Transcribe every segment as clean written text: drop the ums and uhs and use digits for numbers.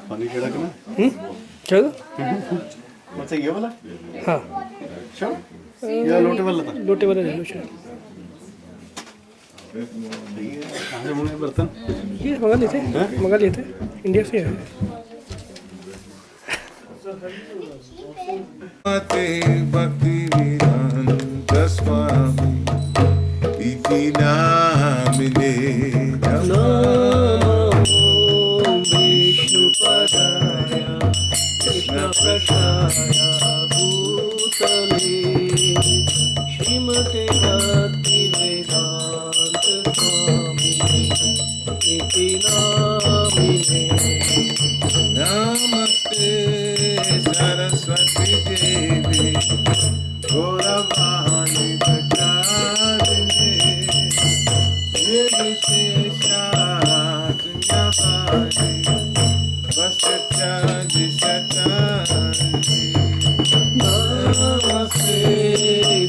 पानी छिड़कना चलो अच्छा ये वाला हाँ अच्छा ये लोटे वाला था लोटे वाला ले लो चलो कहाँ से मंगाए बर्तन ये मंगा लिए थे इंडिया से है भक्ति वेदांत स्वामी इति नामिने विष्णुपदाय कृष्णप्रसाय भूतले श्रीमते भक्ति वेदांत स्वामी इति नामिने नमस्ते सरस्वती देवी गौरवाणी प्रचारिणे निर्विशेषाशून्यवादी पश्चादि सचारि नमस्ते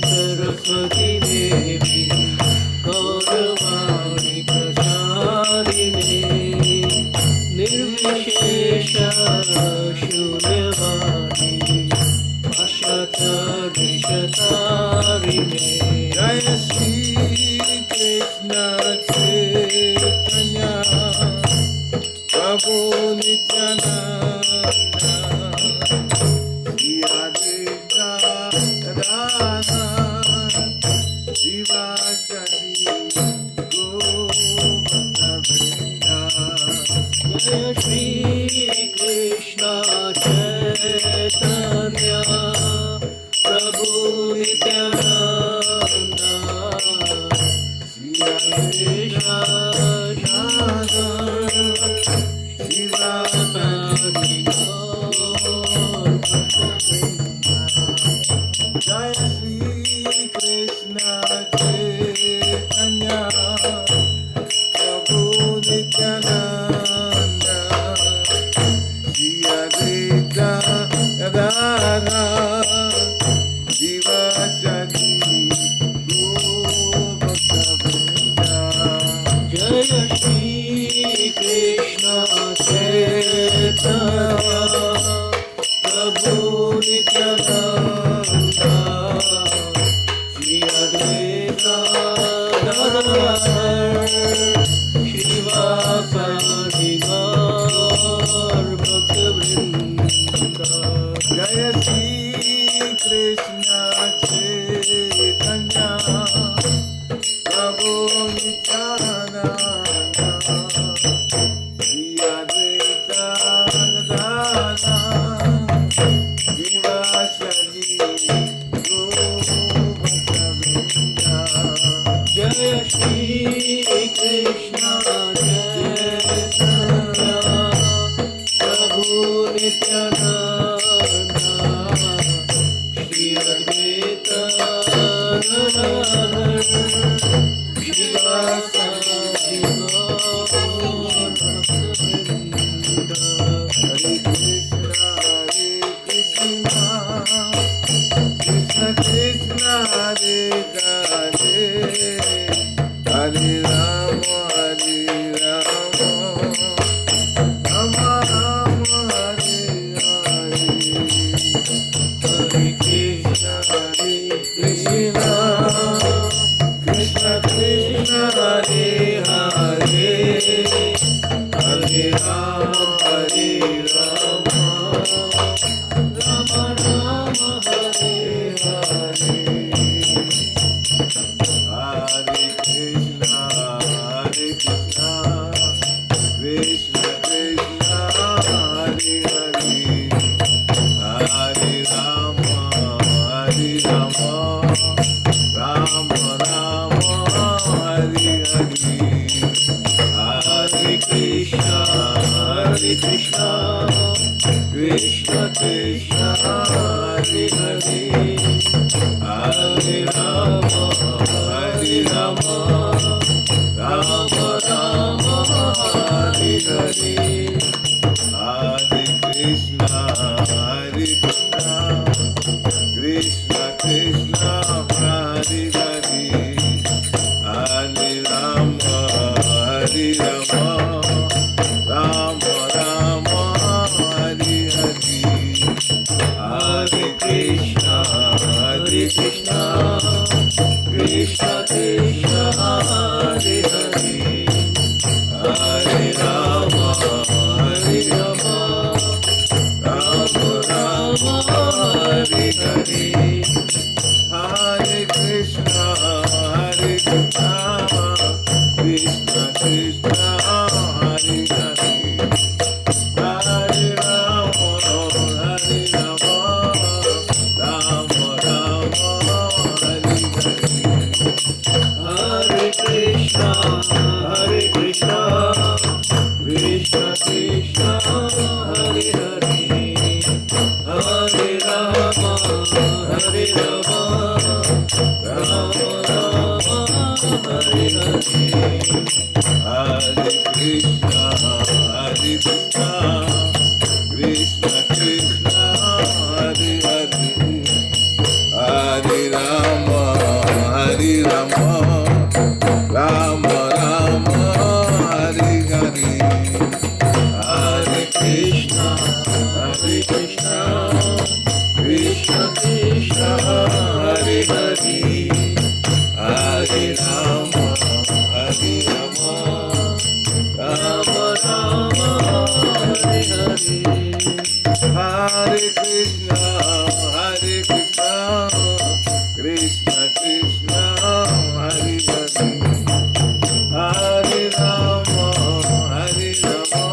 सरस्वती देवी गौरवाणी प्रचारिणे निर्विशेष शून्यवादी अशतरिशतारिणे जय श्री कृष्ण चैतन्य प्रभु नित्यानंद श्री अद्वैता गदाधर शिवाचार्य गौरभक्तवृंदा जय श्री कृष्ण चैतन्य प्रभु नित्यानंद श्री अद्वैता शिवाचार्य जय श्री कृष्ण चैतन्य प्रभु नित्यानंद श्री अद्वैता गदाधर शिवाचार्य गौरभक्तवृंदा जय श्री कृष्ण चैतन्य प्रभु नित्यानंद श्री अद्वैता गदाधर शिवासादि गौरभक्तवृंद जय श्री कृष्ण चैतन्य प्रभु नित्यानंद श्री अद्वैता गदाधर शिवासादि गौरभक्तवृंदा जय श्री कृष्ण चैतन्य प्रभु नित्यानंद श्री अद्वैता गदाधर शिवासादि गौरभक्तवृंद हरे Krishna Krishna Krishna Hare Hare Hare Ram Ram Ram Hare Hare Hare Krishna Krishna Krishna Krishna Hare Hare Hare Ram Ram Ram Hare Hare Hare Krishna Krishna Krishna Hare Hare Hare Ram Ram Ram Hare Hare Hare Krishna Krishna Krishna Hare Hare Hare Ram Ram Ram Hare Hare Hare Krishna Krishna Krishna Hare Hare Krishna, Krishna Krishna, Hare Hare, Hare Rama, Hare Rama, Rama Rama, Hare Hare, Hare Krishna, Hare Krishna, Krishna Krishna, Hare Hare, Hare Rama, Hare Rama, Rama Rama, Hare Hare, Hare Krishna, Hare Krishna, Krishna Krishna, Hare Hare, Hare Rama, Hare Rama, Rama Rama, Hare Hare, Hare Krishna, Hare Krishna, Krishna Krishna, Hare Hare, Hare Rama, Hare Rama, Rama Rama, Hare Hare, Hare Krishna, Hare Krishna, Krishna Krishna, Hare Hare, Hare Rama, Hare Rama,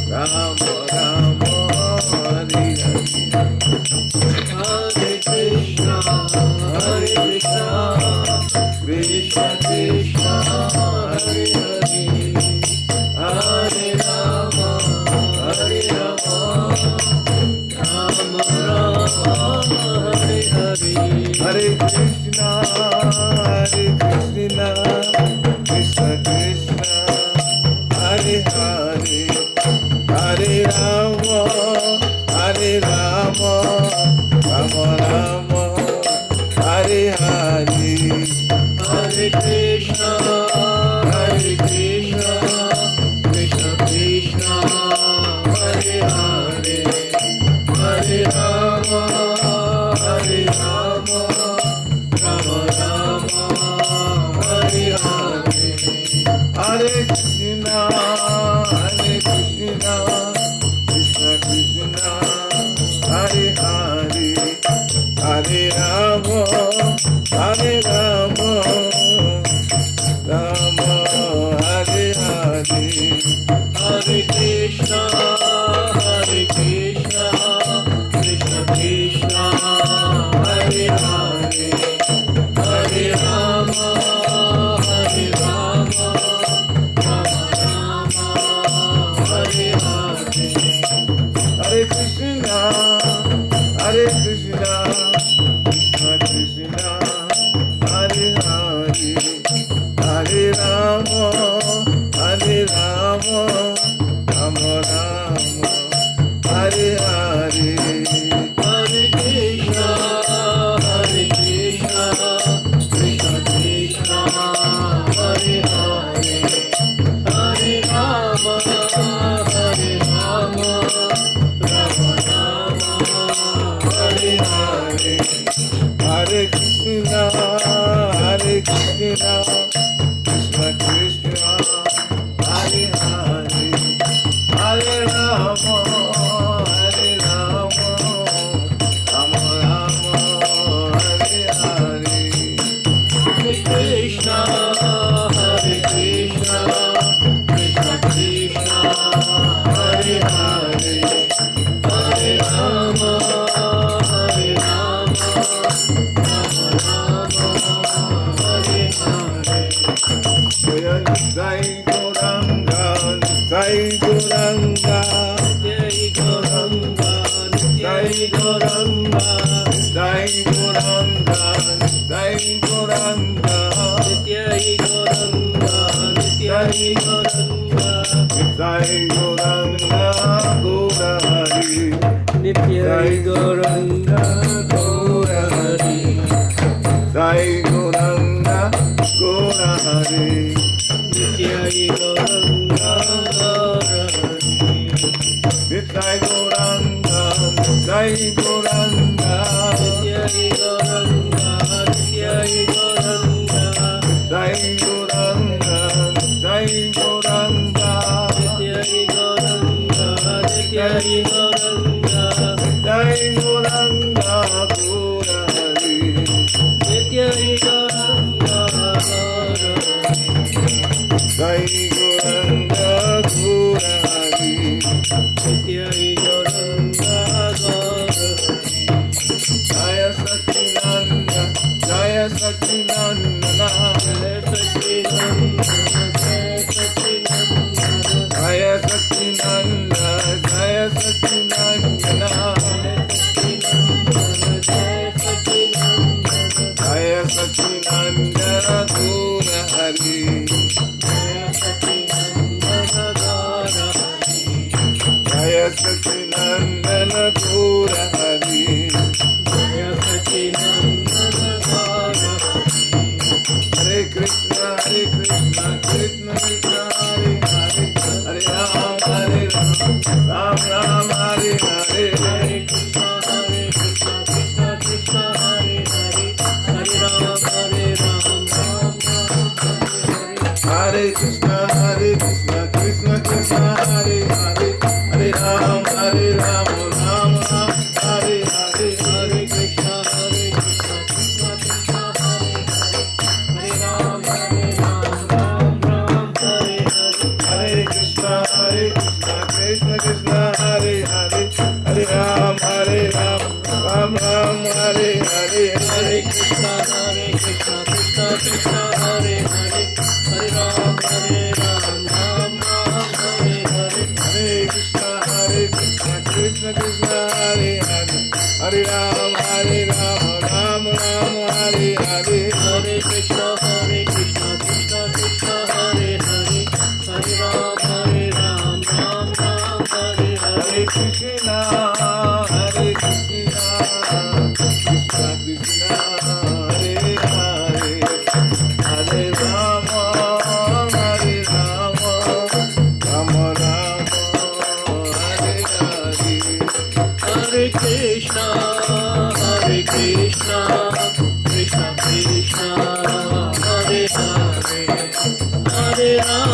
Rama Rama, Hare Hare, Hare Krishna, Hare Krishna, Krishna Krishna, Hare Hare, Hare Rama, Hare Rama, Rama Rama, Hare Hare, Hare Krishna, Hare Krishna, Krishna Krishna, Hare Hare, Hare Rama, Hare Rama, Rama Rama, Hare Hare, Hare Krishna, Hare Krishna, Krishna Krishna, Hare Hare, Hare Rama, Hare Rama, Rama Rama, Hare Hare, Hare Krishna, Hare Krishna, Krishna Krishna, Hare Hare, Hare Rama, Hare Rama, Rama Rama, Hare Hare, Hare Krishna, Hare Krishna, Krishna Krishna, Hare Hare, Hare Rama, Hare Rama, Rama Hare Hare, Hare Krishna, Hare Krishna, Krishna Krishna, Hare Hare, Hare Rama, Hare Rama, Rama Rama, Hare Hare, Hare Krishna, Hare Krishna, Krishna Krishna, Hare Hare, Hare Rama, Hare Rama, Rama Rama, Hare Hare, Hare Krishna, Hare Krishna, Krishna Krishna, Hare Hare, Hare Rama, Hare Rama, Rama Rama, Hare Hare, Hare Krishna, Hare Krishna, Krishna Krishna, Hare Hare, Hare Rama, Hare Rama, Rama Rama, Hare Hare, Hare Krishna, Hare Krishna, Krishna Krishna, Hare Hare, Hare Rama, Hare Rama, Rama Rama, Hare Hare, Jai Gauranga, Jai Gauranga, Jai Gauranga, Jai Gauranga, Jai Gauranga, Jai Gauranga, Jai Gauranga, Jai Gauranga, Jai Gauranga, Gaura Hari, Jai Gauranga, Gaura Hari, Jai Gauranga, Gaura Hari, Jai Gauranga, Gaura Hari, Jai Gauranga, Jai Gauranga, Jai Gauranga, Sacinandana, Jaya Sacinandana, Jaya Sacinandana, Jaya Sacinandana Gura Hari, Jaya Sacinandana Gura Hari, Hare Krishna, Krishna Krishna, Hare Hare, Hare Ram, Ram Ram, Hare Hare, Hare Krishna, Krishna Krishna, Hare Hare, Hare Ram, Hare Krishna, Krishna Krishna, Hare Hare, Hare Ram, Ram Ram, Hare Hare, Hare Krishna, Krishna Krishna, Hare Hare, Hare Ram, Ram Ram, Hare Hare, Hare Krishna, Krishna Krishna, Hare Hare, Hare Ram, Ram Ram, Hare Hare, Hare Krishna, Krishna Krishna, Hare Hare, Hare Ram, Ram Ram, Hare Hare, Hare Krishna, Krishna Krishna, Hare Hare, Hare Ram, Ram Ram, Hare Hare, Hare Krishna, Krishna Krishna, Hare Hare, Hare Ram, Ram Ram, Hare Hare, Hare Krishna, Krishna Krishna, Hare Hare, Hare Rama, Hare Rama, Rama Rama, Hare Hare, Hare Krishna, Krishna Krishna, Hare Hare, Hare Rama, Rama Rama, Hare Hare, Hare Krishna, Krishna Krishna, Hare Hare, Hare Rama, Rama Rama, Hare Hare, Hare Krishna, Krishna Krishna, Hare Hare, Hare Rama, Rama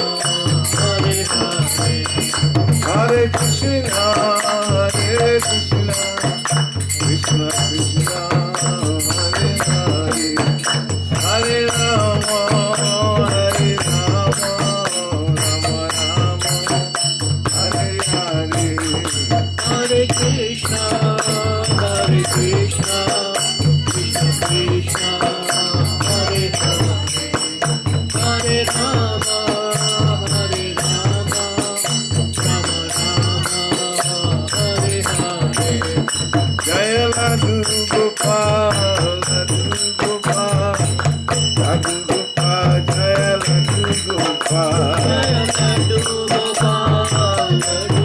Rama, Hare Hare, Jaya Ladhu Gopal, Ladhu Gopal, Ladhu Gopal, Jaya Ladhu Gopal, Jaya Ladhu Gopal, Ladhu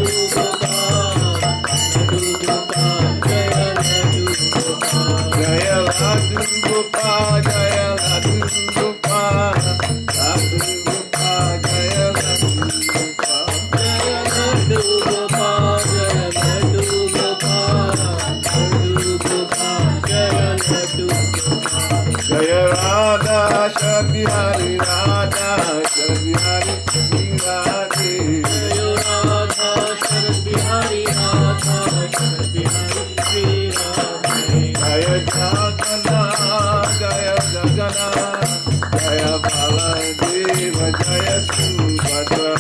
Gopal, Jaya Ladhu Gopal, Jaya Ladhu Gopal, Jaya Ladhu Gopal, Ladhu Gopal, Jaya Ladhu Gopal, Jaya Ladhu Gopal, Jaya Ladhu Gopal, Ladhu Gopal, Jaya Ladhu Gopal, Jaya Radha Shri Hari, Radha Shri Hari, Radhe, Jaya Radha Shri Hari, Radha Shri Hari, Radhe, Jaya Jagannath, Jaya Jagannath, Jaya Baladeva, Jaya Subhadra,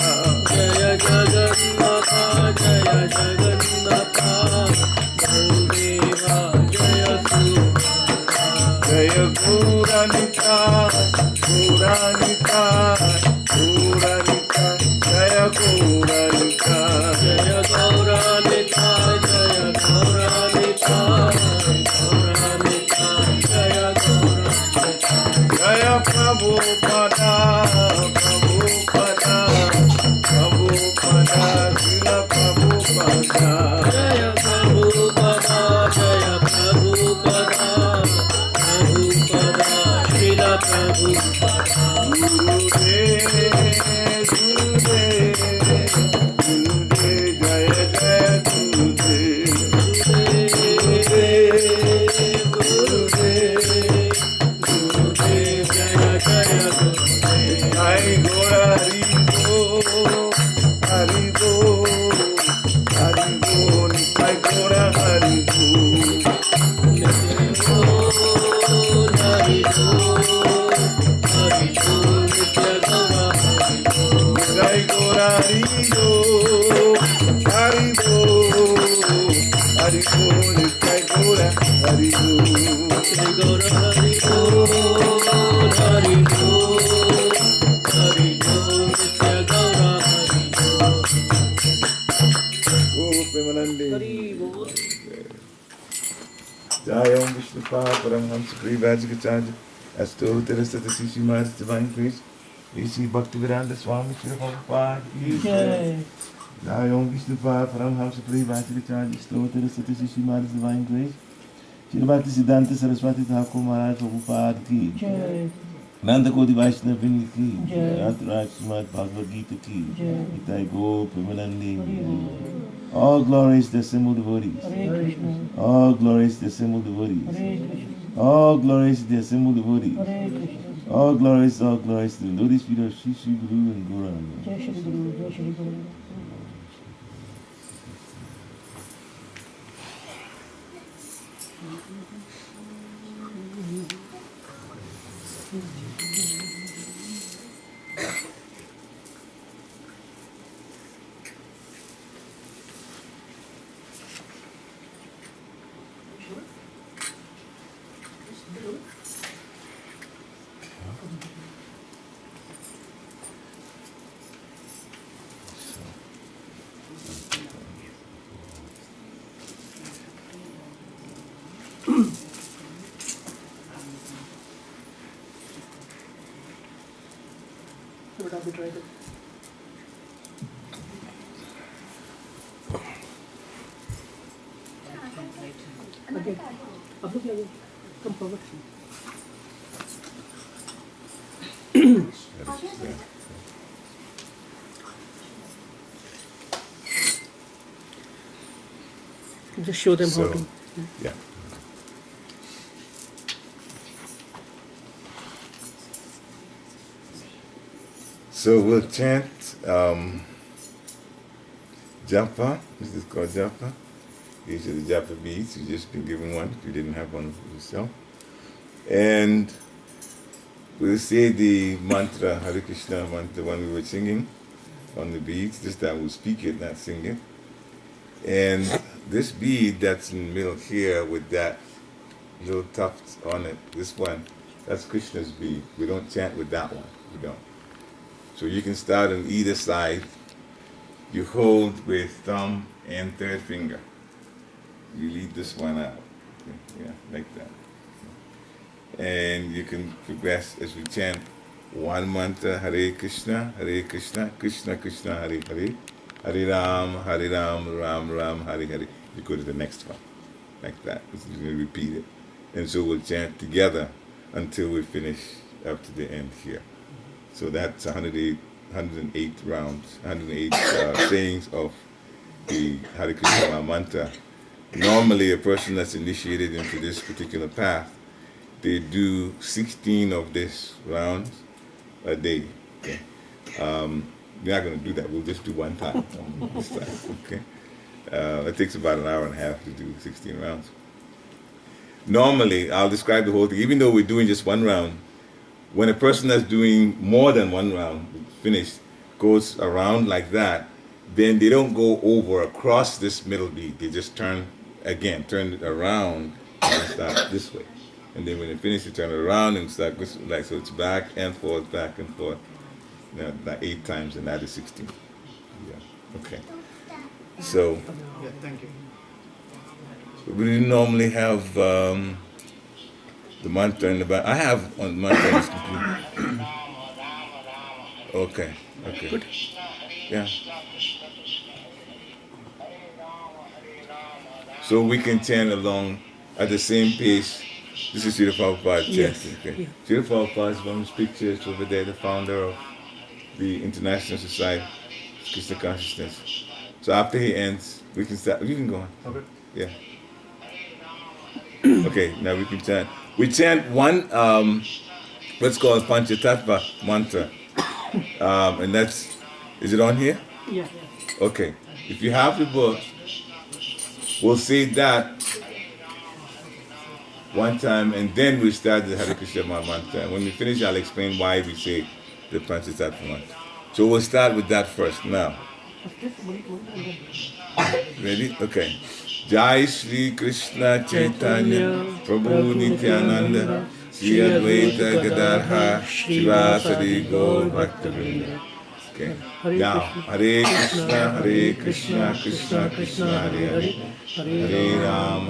Jaya Jagannath, Jaya Jagannath, Baladeva, Jaya Subhadra, Jaya Gauranita, Gauranita, Gauranita, Jaya Gauranita, Jaya Gauranita, Jaya Gauranita, Gauranita, Jaya Gauranita, Jaya Prabhupada, Prabhupada, Prabhupada, Srila Prabhupada, Jaya Prabhupada, Jaya Prabhupada, Prabhupada, Srila Prabhupada, Gurudev, Gurudev, Gurudev, Jaya Jaya Gurudev, Gurudev, Gurudev, Gurudev, Jaya Jaya Gurudev, Jai Gora Hari Bol, Hari Bol, Hari Bol, Jai Gora Hari Bol, Hari Bol, Hari Bol, Nitya Gaura Hari Bol, Jai Gora Hari Bol, Hari Bol, Hari Bol, Jai Gaura Hari Bol. Jai Gaura Hari Bol, Hari Bol, Hari Bol, Nitya Gaura Hari Bol. Oh, Premanande. Hari Bol. Jai Om Vishnu Paramhamsa Privajikacharya Astottara Satasisi Maharaj Divine Grace A.C. Bhaktivedanta Swami Sri Prabhupada Ki Jai. Jai Om Vishnu Paramhamsa Privajikacharya Astottara Satasisi Maharaj Divine Grace Sri Bhakti Siddhanta Saraswati Thakur Maharaj Prabhupada Ki Jai. Nanda Kodi Vaishnava Vrinda Ki Jai. Atraj Srimad Bhagavad Gita Ki Jai. Nitai Go Premanande. All glories to the assembled devotees. All glories to the assembled devotees. All glories to the assembled devotees. All glories to the lotus feet of Shri Shri Guru and Gauranga. जय श्री गुरु जय श्री गुरु but आप भी try करें okay अब लोग लगे come forward just show them how So, to yeah. So we'll chant japa. This is called japa. These are the japa beads. You've just been given one if you didn't have one for yourself. And we'll say the mantra, Hare Krishna mantra, the one we were singing on the beads. This time we'll speak it, not sing it. And this bead that's in the middle here with that little tuft on it, this one, that's Krishna's bead. We don't chant with that one. We don't. So you can start on either side. You hold with thumb and third finger. You leave this one out. Okay, yeah, like that. And you can progress as we chant one mantra, Hare Krishna, Krishna Krishna, Hare Hare, Hare Ram, Ram Ram, Hare Hare. You go to the next one, like that. You're going to repeat it. And so we'll chant together until we finish up to the end here. So that's 108 rounds, 108 sayings of the Hare Krishna mantra. Normally, a person that's initiated into this particular path, they do 16 of these rounds a day. Okay? We're not going to do that. We'll just do one time this time. Okay? It takes about an hour and a half to do 16 rounds. Normally, I'll describe the whole thing. Even though we're doing just one round, when a person that's doing more than one round, finished, goes around like that, then they don't go over across this middle beat. They just turn it around and start this way. And then when they finish, they turn it around and start this way. Like, so it's back and forth, you know, like 8 times, and that is 16. Yeah. Okay. So, Yeah, thank you. we didn't normally have the mantra in the back. I have on mantra is complete. Okay. Good. Yeah. So we can chant along at the same pace. This is Srila Prabhupada chanting. Okay. Srila Prabhupada is one of his pictures over there, the founder of the International Society of Krishna Consciousness. So after he ends, we can start. You can go on. Okay. Yeah. Okay, now we can chant. We chant one, what's called Panchatattva mantra. And that's, is it on here? yeah Okay. If you have the book, we'll say that one time, and then we start the Hare Krishna mantra. And when we finish, I'll explain why we say the Panchatattva mantra. So we'll start with that first now. Ready? Okay. Jai Shri Krishna Chaitanya Prabhu Nityananda Shri Advaita Gadadhar Shivasari Gaur Bhakti Vriksha. Okay. Now, Hare Krishna, Krishna Krishna, Hare Hare. Hare Ram,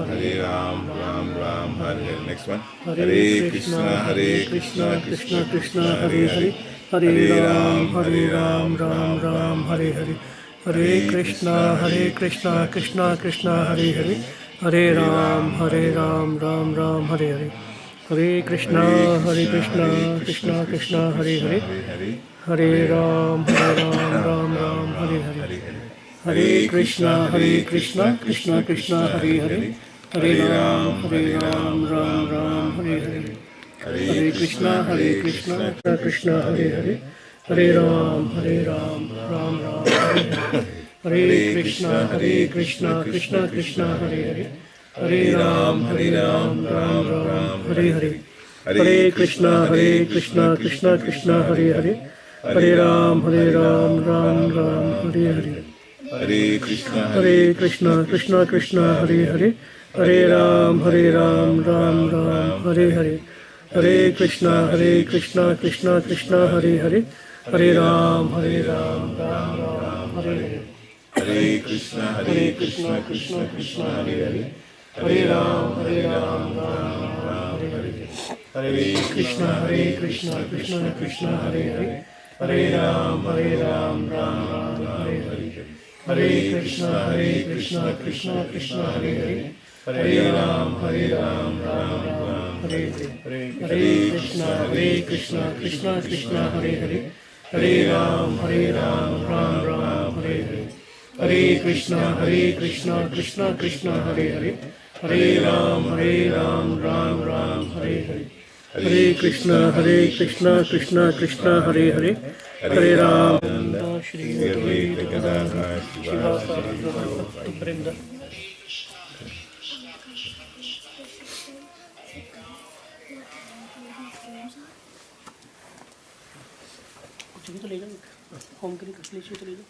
Ram Ram, Hare Hare. Next one. Hare Krishna, Krishna Krishna, Hare Hare. Hare Ram, Ram Ram, Hare Hare. Hare Krishna, Krishna Krishna, Hare Hare. Hare Ram, Ram Ram, Hare Hare. Hare Krishna, Krishna Krishna, Hare Hare. Hare Ram, Ram Ram, Hare Hare. Hare Krishna, Krishna Krishna, Hare Hare. Hare Ram, Ram Ram, Hare Hare. Hare Krishna, Krishna Hare Hare. Hare Ram, Ram Ram, Hare Hare. Hare Krishna, Krishna Krishna, Hare Hare. Hare Ram, Ram Ram, Hare Hare. Hare Krishna, Krishna Krishna, Hare Hare. Hare Ram, Ram Ram, Hare Hare. Hare Krishna, Krishna Krishna, Hare Hare. Hare Ram, Ram Ram, Hare Hare. Hare Krishna, Krishna Krishna, Hare Hare. Hare Ram, Ram Ram, Hare Hare. Hare Krishna, Krishna Krishna, Hare Hare. Hare Ram, Ram Ram, Hare Hare. Hare Krishna, Krishna Hare Hare. Hare Ram, Ram Ram, Hare Hare. Hare Krishna, Krishna Hare Hare. Hare Ram, Ram Ram, Hare Hare. Hare Krishna, Krishna Hare Hare. Hare Ram, Ram Ram, Hare Hare. Hare Krishna, Krishna Hare Hare. Hare Ram, Ram Ram, Hare Hare. Hare Krishna, Krishna Hare Hare. Hare Ram, Shri Advaita Gadadhar Shivasari Gaur Bhakti Vriksha. कुछ तो ले जाओ home के लिए कुछ ले तो ले जाओ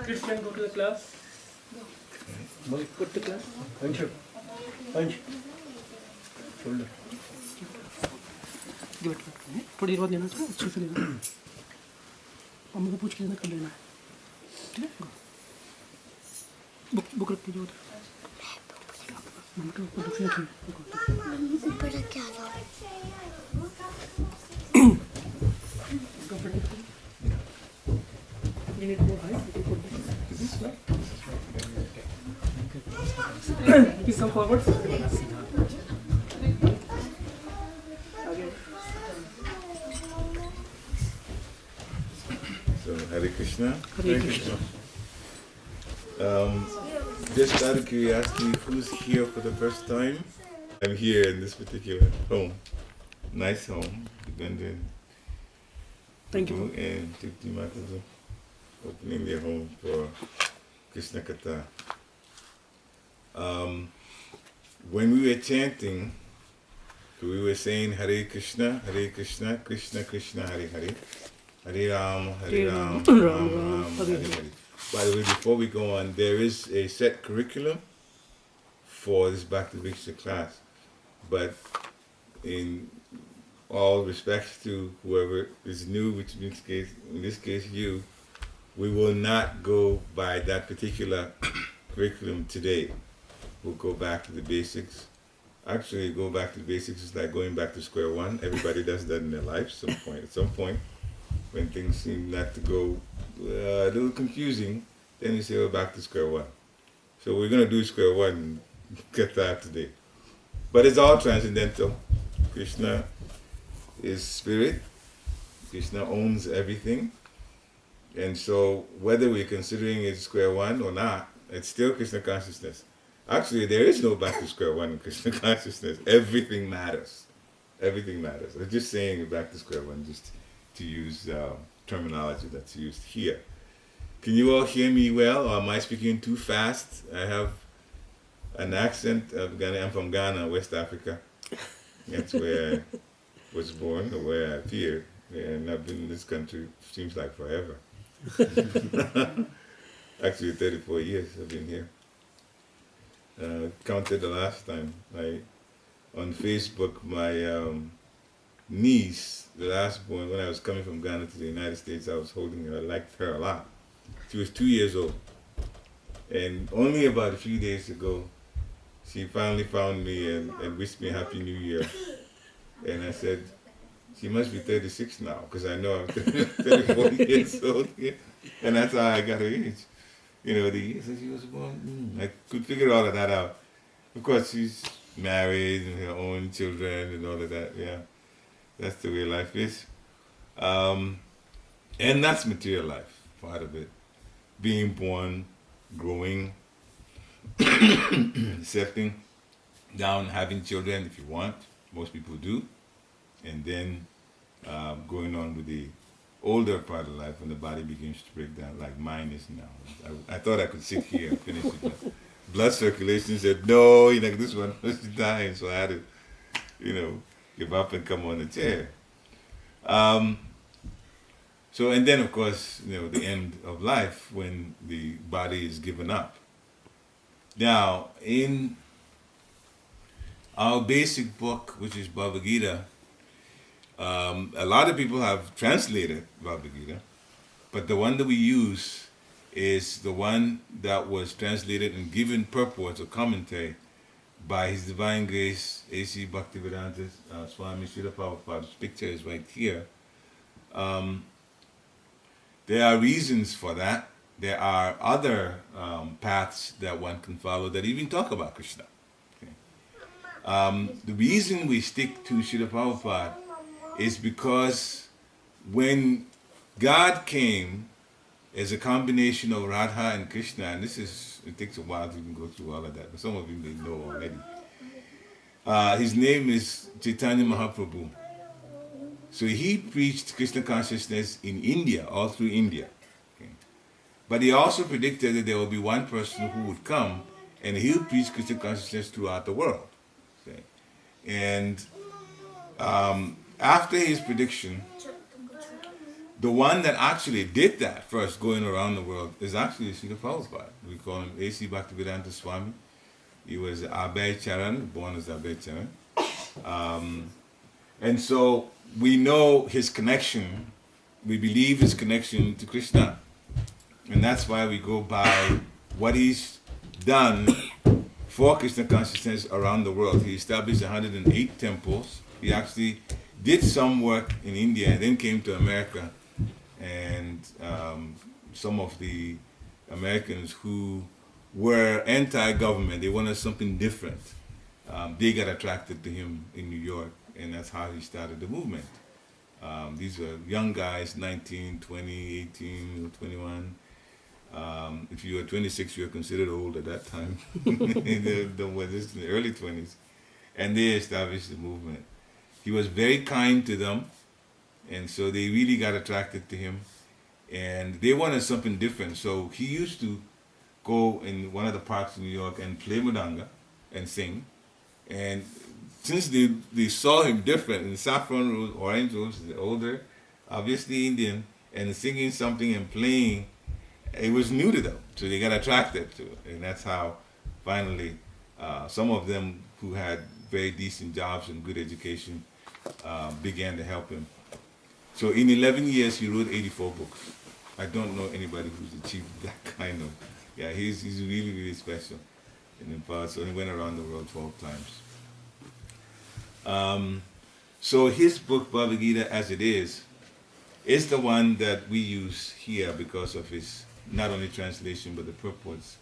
Christian, go to the class. Go to class. Punch. Shoulder. Give it back. थोड़ी देर बाद लेना चाहिए अच्छे से लेना अम्मा को पूछ के लेना कर लेना ठीक है बुक रख दीजिए उधर मम्मी को दूसरी रखिए ऊपर रख के आ जाओ you need more height please come forward So, Hare Krishna. Hare Krishna. Just out of curiosity, who's here for the first time? I'm here in this particular home. Nice home. Thank you. And Tipti Matazu opening their home for Krishna Katha. When we were chanting, we were saying Hare Krishna, Krishna Krishna, Hare Hare. Hare Ram, Ram Ram, Hare Hare. By the way, before we go on, there is a set curriculum for this Bhakti Vriksha class. But in all respects to whoever is new, which means in this case you, we will not go by that particular curriculum today. We'll go back to the basics. Actually, go back to the basics is like going back to square one. Everybody does that in their life at some point. When things seem not to go a little confusing, then you say, we're back to square one. So we're going to do square one Katha today. But it's all transcendental. Krishna is spirit. Krishna owns everything. And so whether we're considering it square one or not, it's still Krishna consciousness. Actually, there is no back to square one in Krishna consciousness. Everything matters. Everything matters. I'm just saying back to square one, just to use terminology that's used here. Can you all hear me well, or am I speaking too fast? I have an accent of Ghana. I'm from Ghana, West Africa. That's where I was born, or where I appeared. And I've been in this country, seems like forever. Actually, 34 years I've been here. Counted the last time. On Facebook, my niece, the last born, when I was coming from Ghana to the United States, I was holding her. I liked her a lot. She was 2 years old. And only about a few days ago, she finally found me and wished me a Happy New Year. And I said, she must be 36 now, because I know I'm 34 years old. Yeah. And that's how I got her age. You know, the years that she was born. I could figure all of that out. Of course, she's married and her own children and all of that. Yeah, that's the way life is. And that's material life, part of it. Being born, growing, settling down, having children if you want. Most people do. And then going on with the older part of life when the body begins to break down, like mine is now. I thought I could sit here and finish it, but blood circulation said, no, this one was dying, so I had to, give up and come on the chair. So, and then of course, the end of life when the body is given up. Now, in our basic book, which is Bhagavad Gita, a lot of people have translated Bhagavad Gita, but the one that we use is the one that was translated and given purport or commentary by His Divine Grace, A.C. Bhakti Vriksha, Swami Srila Prabhupada's picture is right here. There are reasons for that. There are other paths that one can follow that even talk about Krishna. Okay. The reason we stick to Srila Prabhupada is because when God came as a combination of Radha and Krishna, and it takes a while to even go through all of that, but some of you may know already. His name is Chaitanya Mahaprabhu. So he preached Krishna consciousness in India, all through India. Okay. But he also predicted that there will be one person who would come and he'll preach Krishna consciousness throughout the world. Okay. And after his prediction, the one that actually did that first, going around the world, is actually Srila Prabhupada. We call him A.C. Bhaktivedanta Swami. He was Abhay Charan, born as Abhay Charan. And so we know his connection, we believe his connection to Krishna. And that's why we go by what he's done for Krishna consciousness around the world. He established 108 temples. He actually did some work in India and then came to America. And some of the Americans who were anti-government, they wanted something different. They got attracted to him in New York, and that's how he started the movement. These were young guys, 19, 20, 18, 21. If you were 26, you were considered old at that time. They were just in the early 20s. And they established the movement. He was very kind to them, and so they really got attracted to him. And they wanted something different. So he used to go in one of the parks in New York and play mridanga and sing. And since they saw him different in saffron robes, orange robes, older, obviously Indian, and singing something and playing, it was new to them. So they got attracted to it. And that's how finally some of them who had very decent jobs and good education began to help him. So in 11 years, he wrote 84 books. I don't know anybody who's achieved that kind of, he's really, really special. And in fact, so he went around the world 12 times. So his book, Bhagavad Gita, as it is the one that we use here because of his not only translation, but the purports.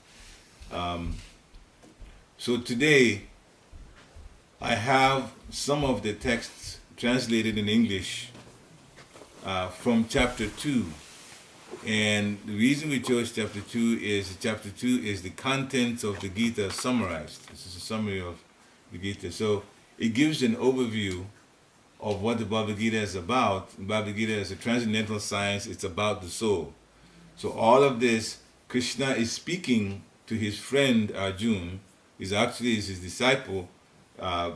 So today, I have some of the texts translated in English from chapter 2. And the reason we chose chapter 2 is chapter 2 is the contents of the Gita summarized. This is a summary of the Gita. So it gives an overview of what the Bhagavad Gita is about. The Bhagavad Gita is a transcendental science. It's about the soul. So all of this, Krishna is speaking to his friend Arjun. Is actually his disciple,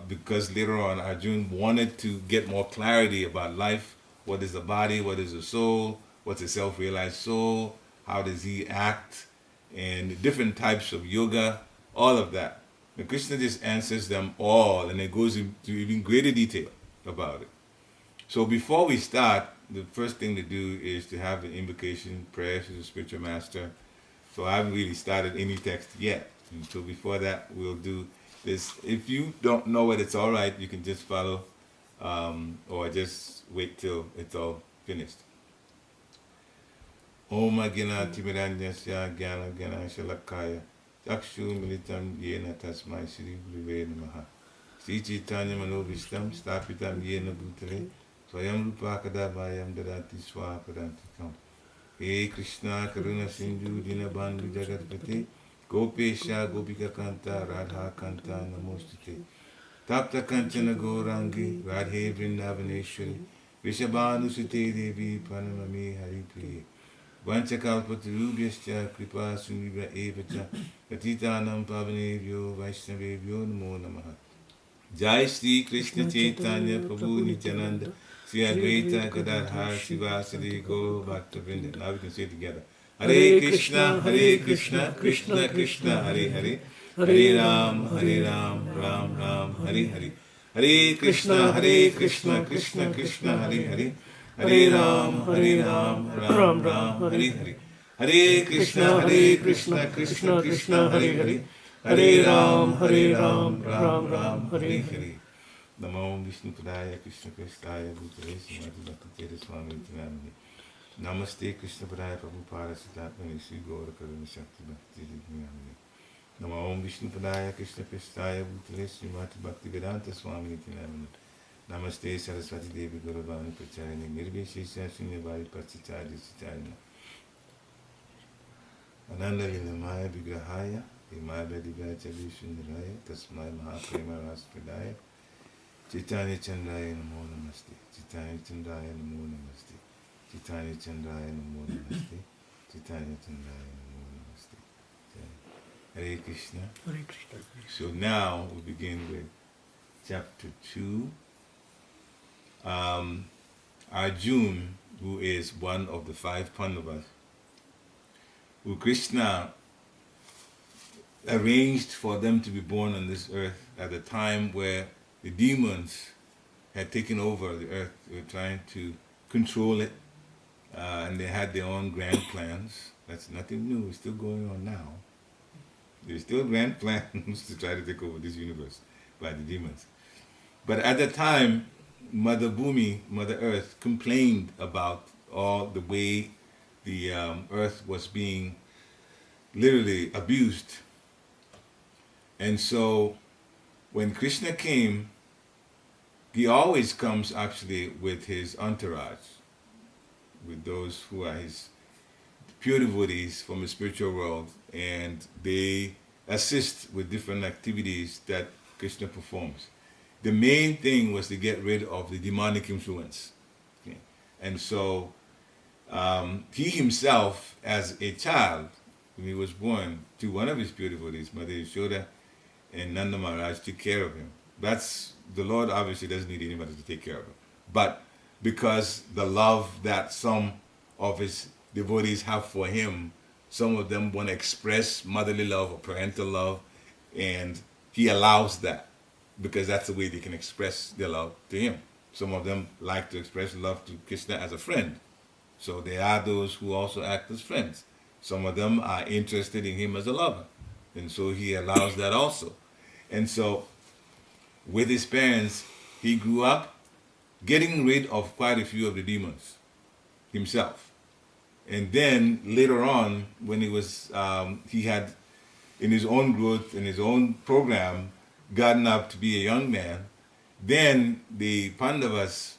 because later on Arjun wanted to get more clarity about life. What is the body? What is the soul? What's a self-realized soul? How does he act? And different types of yoga, all of that. And Krishna just answers them all, and it goes into even greater detail about it. So before we start, the first thing to do is to have the invocation, prayer to the spiritual master. So I haven't really started any text yet. And so before that, we'll do this. If you don't know it, it's all right. You can just follow, or just wait till it's all finished. Om Agina Timiranyasya Gyana Gyana Shalakaya Chakshu Militam Yena Tasmai Sri Guruve Namaha Sri Chaitanya Manobhishtam Stapitam Yena Bhutale Swayam Rupakada Vayam Dadati Swapadantikam He Krishna Karuna Sindhu Dinabandhu Jagatpati Gopesha Gopika Kanta Radha Kanta Namostite Tapta Kanchana Gaurangi Radhe Vrindavaneshwari Vishabhanusute Devi Pranamami Hari Priye Vanchakalpatarubhyascha Kripa Suniva Evacha Patitanam Pavanebhyo Vaishnavebhyo Namo Namaha Jai Shri Krishna Chaitanya Prabhu Nityananda Sri Advaita Gadadhar Sivasadi Gaur Bhakta Vrinda. Now we can say it together. Hare Krishna, Krishna Krishna, Hare Hare, Hare Ram, Ram Ram, Hare Hare. Hare Krishna, Krishna Krishna, Hare Hare, Hare Ram, Ram Ram, Hare Hare. Hare Krishna, Krishna Krishna, Hare Hare, Hare Ram, Ram Ram, Hare Hare. Namo Vishnu Padaya Krishna Prestaya Bhutale Srimati Bhakti Swami Nityananda. Namaste Krishna Padaya Prabhupada Siddhartha Sri Gaura Karuna Shakti Bhakti Nityananda. Namo Vishnu Padaya Krishna Prestaya Bhutale Srimati Bhakti Vedanta Swami Nityananda. Namaste Saraswati Devi Gauravani Pracharani Nirvishesha Shunyavadi Pachacharya Chitanya Ananda Lilamaya Vigrahaya Himaya Vedigachavi Shundaraya Tasmai Mahaprema Raspradaya Chaitanya Chandraya Namo Namaste Chaitanya Chandraya Namo Namaste Chaitanya Chandraya Namo Namaste Chaitanya Chandraya Namo Namaste. Hare Krishna. Hare Krishna. So now we begin with chapter 2. Arjun, who is one of the 5 Pandavas, who Krishna arranged for them to be born on this earth at a time where the demons had taken over the earth. They were trying to control it, and they had their own grand plans. That's nothing new. It's still going on now. There's still grand plans to try to take over this universe by the demons. But at the time, Mother Bhumi, Mother Earth, complained about all the way the earth was being literally abused. And so when Krishna came, he always comes actually with his entourage, with those who are his pure devotees from the spiritual world, and they assist with different activities that Krishna performs. The main thing was to get rid of the demonic influence. Okay? And so he himself, as a child, when he was born, to one of his pure devotees, Mother Yashoda and Nanda Maharaj, took care of him. That's, the Lord obviously doesn't need anybody to take care of him. But because the love that some of his devotees have for him, some of them want to express motherly love or parental love, and he allows that, because that's the way they can express their love to him. Some of them like to express love to Krishna as a friend. So there are those who also act as friends. Some of them are interested in him as a lover. And so he allows that also. And so with his parents, he grew up getting rid of quite a few of the demons himself. And then later on, when he was, he had in his own growth, in his own program, gotten up to be a young man, then the Pandavas,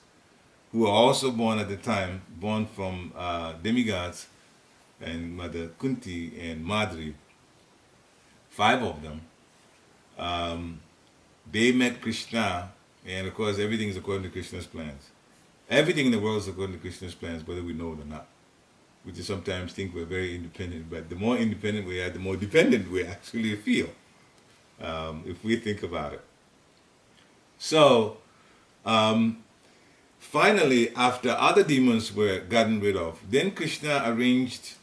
who were also born at the time, born from demigods, and Mother Kunti and Madri, 5 of them, they met Krishna, and of course everything is according to Krishna's plans. Everything in the world is according to Krishna's plans, whether we know it or not. We just sometimes think we're very independent, but the more independent we are, the more dependent we actually feel, if we think about it. So, finally, after other demons were gotten rid of, then Krishna arranged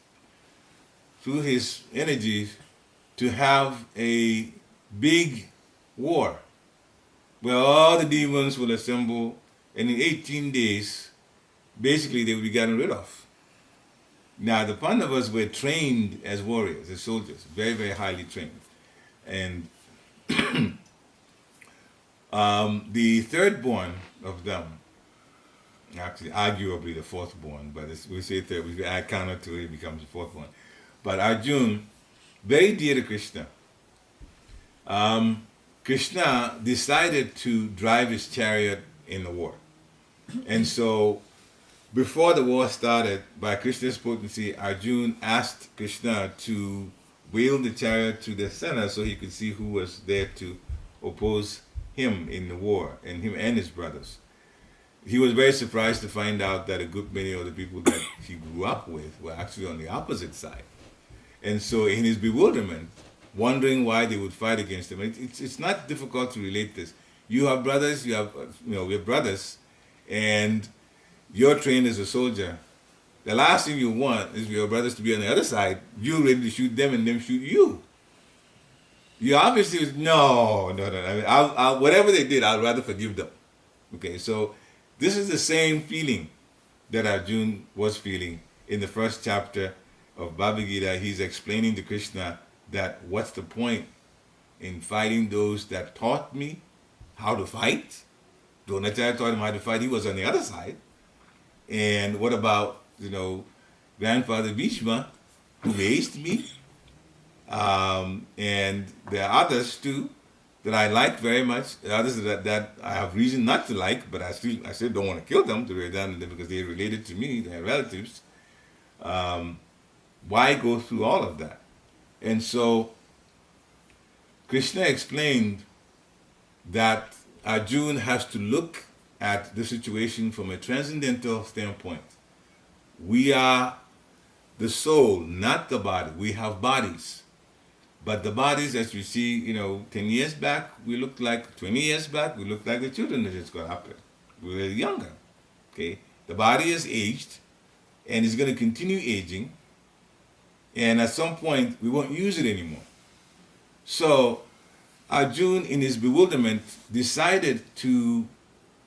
through his energies to have a big war where all the demons will assemble, and in 18 days, basically they will be gotten rid of. Now, the Pandavas were trained as warriors, as soldiers, very, very highly trained. And the third born of them, actually arguably the fourth born, but we say third, we add counter to it, it becomes the fourth one. But Arjun, very dear to Krishna, Krishna decided to drive his chariot in the war. And so, before the war started, by Krishna's potency, Arjun asked Krishna to wheel the chariot to the center so he could see who was there to oppose him in the war, and him and his brothers. He was very surprised to find out that a good many of the people that he grew up with were actually on the opposite side. And so in his bewilderment, wondering why they would fight against him, it's not difficult to relate this. You have brothers, we're brothers, and you're trained as a soldier. The last thing you want is for your brothers to be on the other side, you ready to shoot them and them shoot you. You obviously was, no. I mean, I'll whatever they did, I'd rather forgive them. Okay, so this is the same feeling that Arjun was feeling in the first chapter of Bhagavad Gita. He's explaining to Krishna that what's the point in fighting those that taught me how to fight? Dronacharya taught him how to fight. He was on the other side. And what about, Grandfather Bhishma, who raised me? And there are others too that I like very much. Others that I have reason not to like, but I still don't want to kill them, to raise down them because they're related to me, they're relatives. Why go through all of that? And so Krishna explained that Arjuna has to look at the situation from a transcendental standpoint. We are the soul, not the body. We have bodies. But the bodies, as you see, 10 years back, we looked like, 20 years back, we looked like the children that just got up. We were younger. Okay? The body is aged, and it's going to continue aging. And at some point, we won't use it anymore. So, Arjuna, in his bewilderment, decided to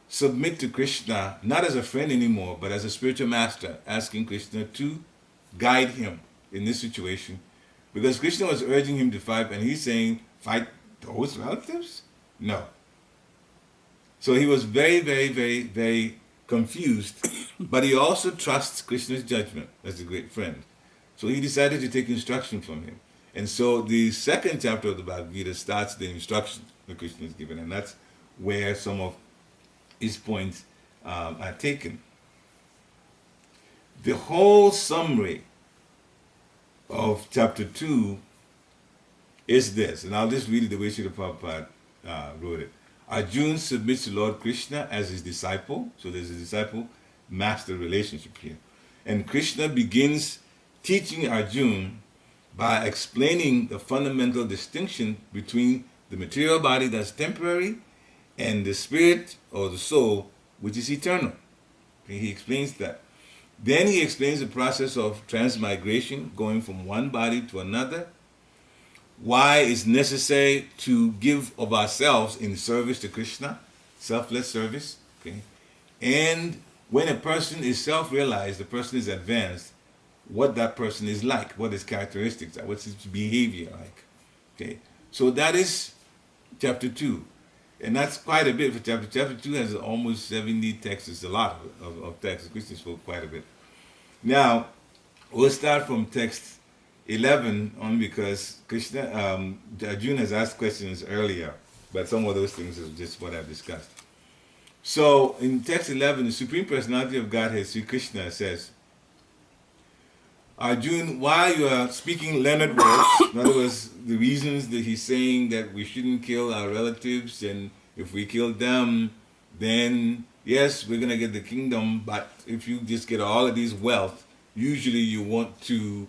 submit to Krishna, not as a friend anymore, but as a spiritual master, asking Krishna to guide him in this situation. Because Krishna was urging him to fight, and he's saying, fight those relatives? No. So he was very, very, very, very confused, but he also trusts Krishna's judgment as a great friend. So he decided to take instruction from him. And so the second chapter of the Bhagavad Gita starts the instruction that Krishna is given, and that's where some of his points are taken. The whole summary of chapter 2 is this, and I'll just read it the way Srila Prabhupada wrote it. Arjuna submits to Lord Krishna as his disciple, so there's a disciple-master relationship here. And Krishna begins teaching Arjuna by explaining the fundamental distinction between the material body that's temporary and the spirit or the soul, which is eternal. Okay, he explains that. Then he explains the process of transmigration, going from one body to another, why it's necessary to give of ourselves in service to Krishna, selfless service. Okay? And when a person is self-realized, the person is advanced, what that person is like, what his characteristics are, what's his behavior like. Okay? So that is chapter 2. And that's quite a bit for chapter. Chapter 2 has almost 70 texts. It's a lot of texts. Christians spoke quite a bit. Now, we'll start from text 11 on because Krishna, Arjuna has asked questions earlier, but some of those things is just what I've discussed. So in text 11, the Supreme Personality of Godhead, Sri Krishna, says, Arjuna, while you are speaking learned words, in other words, the reasons that he's saying that we shouldn't kill our relatives, and if we kill them, then yes, we're going to get the kingdom, but if you just get all of these wealth, usually you want to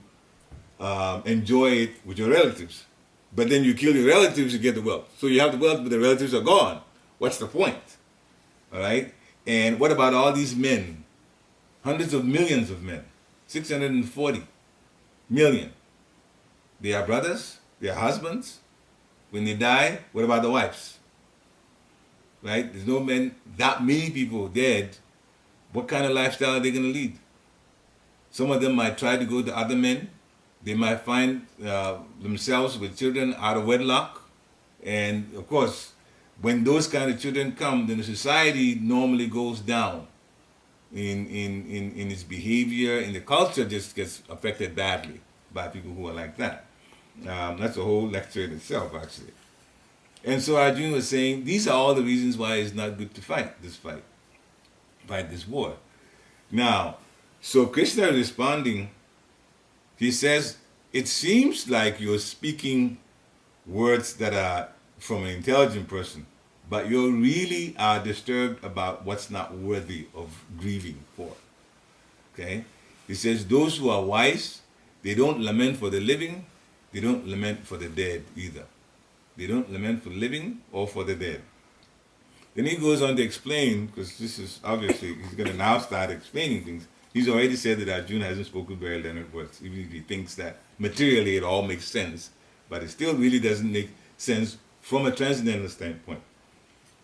enjoy it with your relatives. But then you kill your relatives, you get the wealth. So you have the wealth, but the relatives are gone. What's the point? All right? And what about all these men? Hundreds of millions of men. 640 million. They are brothers, they are husbands. When they die, what about the wives? Right? There's no men, that many people dead. What kind of lifestyle are they going to lead? Some of them might try to go to other men. They might find themselves with children out of wedlock. And of course, when those kind of children come, then the society normally goes down in its behavior, and the culture just gets affected badly by people who are like that. That's a whole lecture in itself, actually. And so Arjuna was saying, these are all the reasons why it's not good to fight this war. Now, so Krishna responding, he says, it seems like you're speaking words that are from an intelligent person, but you really are disturbed about what's not worthy of grieving for. Okay? He says, those who are wise, they don't lament for the living, they don't lament for the dead either. They don't lament for living or for the dead. Then he goes on to explain, because this is obviously, he's going to now start explaining things. He's already said that Arjuna hasn't spoken very learned words, even if he thinks that materially it all makes sense, but it still really doesn't make sense from a transcendental standpoint.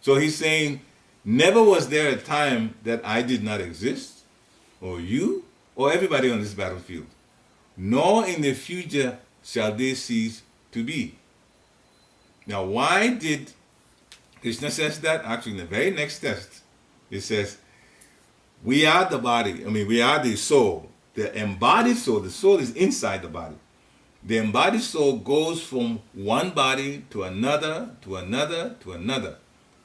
So he's saying, never was there a time that I did not exist, or you, or everybody on this battlefield, nor in the future shall they cease to be. Now, why did Krishna says that? Actually, in the very next text, it says, we are the body, we are the soul. The embodied soul, the soul is inside the body. The embodied soul goes from one body to another, to another, to another.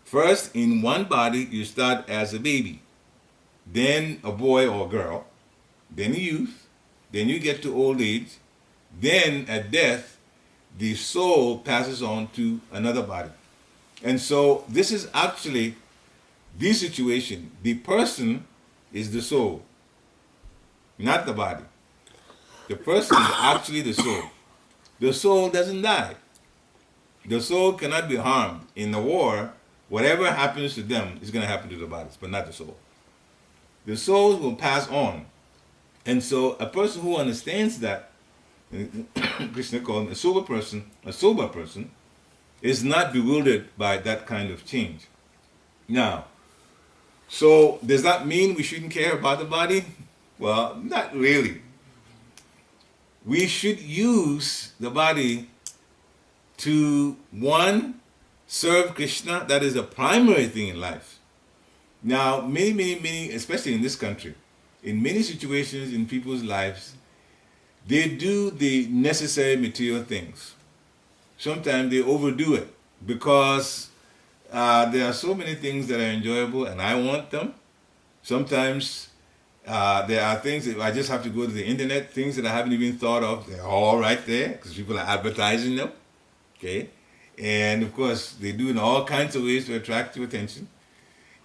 First, in one body, you start as a baby, then a boy or girl, then a youth, then you get to old age, then at death, the soul passes on to another body. And so this is actually the situation. The person is the soul, not the body. The person is actually the soul. The soul doesn't die. The soul cannot be harmed. In the war, whatever happens to them is going to happen to the bodies, but not the soul. The souls will pass on. And so a person who understands that, Krishna called him a sober person, is not bewildered by that kind of change. Now, so does that mean we shouldn't care about the body? Well, not really. We should use the body to, one, serve Krishna. That is a primary thing in life. Now, many, especially in this country, in many situations in people's lives, they do the necessary material things. Sometimes they overdo it because there are so many things that are enjoyable and I want them. Sometimes there are things that I just have to go to the internet, things that I haven't even thought of. They're all right there because people are advertising them. Okay? And of course, they do in all kinds of ways to attract your attention.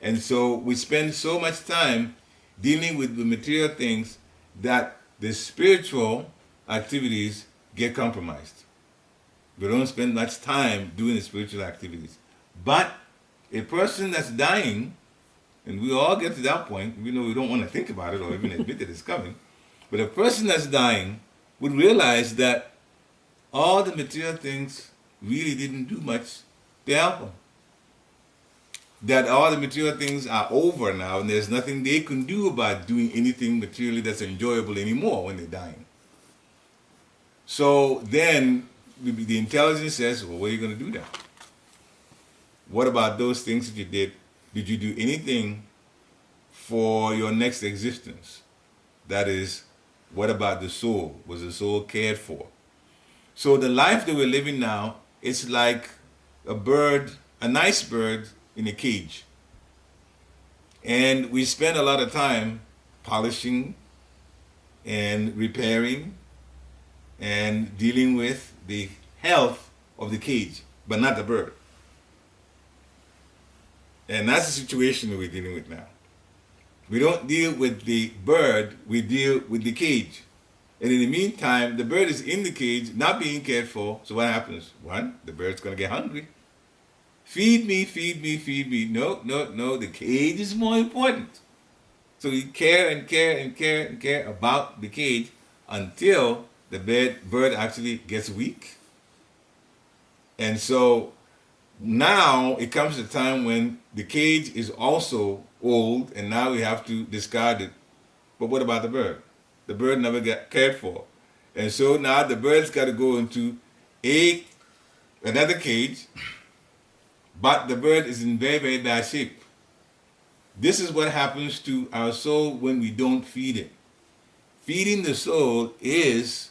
And so we spend so much time dealing with the material things that the spiritual activities get compromised. We don't spend much time doing the spiritual activities. But a person that's dying, and we all get to that point, even though we don't want to think about it or even admit that it's coming, but a person that's dying would realize that all the material things really didn't do much to help them. That all the material things are over now and there's nothing they can do about doing anything materially that's enjoyable anymore when they're dying. So then the intelligence says, well, what are you going to do then? What about those things that you did? Did you do anything for your next existence? That is, what about the soul? Was the soul cared for? So the life that we're living now is like a bird, a nice bird in a cage. And we spend a lot of time polishing and repairing and dealing with the health of the cage, but not the bird. And that's the situation that we're dealing with now. We don't deal with the bird, we deal with the cage. And in the meantime, the bird is in the cage, not being cared for. So what happens? One, the bird's going to get hungry. Feed me, feed me, feed me. No, no, no, the cage is more important. So you care and care and care and care about the cage until the bird actually gets weak. And so now it comes to a time when the cage is also old and now we have to discard it. But what about the bird? The bird never got cared for. And so now the bird's got to go into another cage, but the bird is in very, very bad shape. This is what happens to our soul when we don't feed it. Feeding the soul is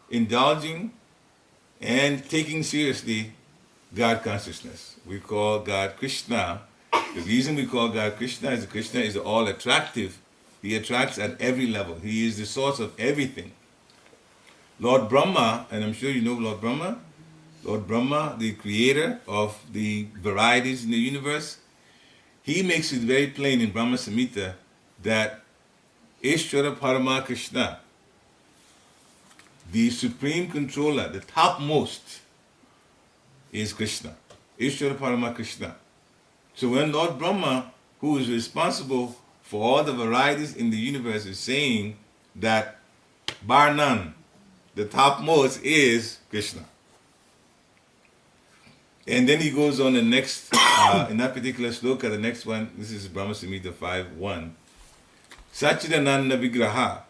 indulging and taking seriously God consciousness. We call God Krishna. The reason we call God Krishna is all attractive. He attracts at every level. He is the source of everything. Lord Brahma, and I'm sure you know Lord Brahma. Lord Brahma, the creator of the varieties in the universe, he makes it very plain in Brahma Samhita that Ishvara Parama Krishna, the supreme controller, the topmost, is Krishna. Ishvara Parama Krishna. So when Lord Brahma, who is responsible for all the varieties in the universe, is saying that bar none, the topmost is Krishna. And then he goes on the next, in that particular sloka, the next one, this is Brahma Samhita 5.1. Sachidananda Vigraha,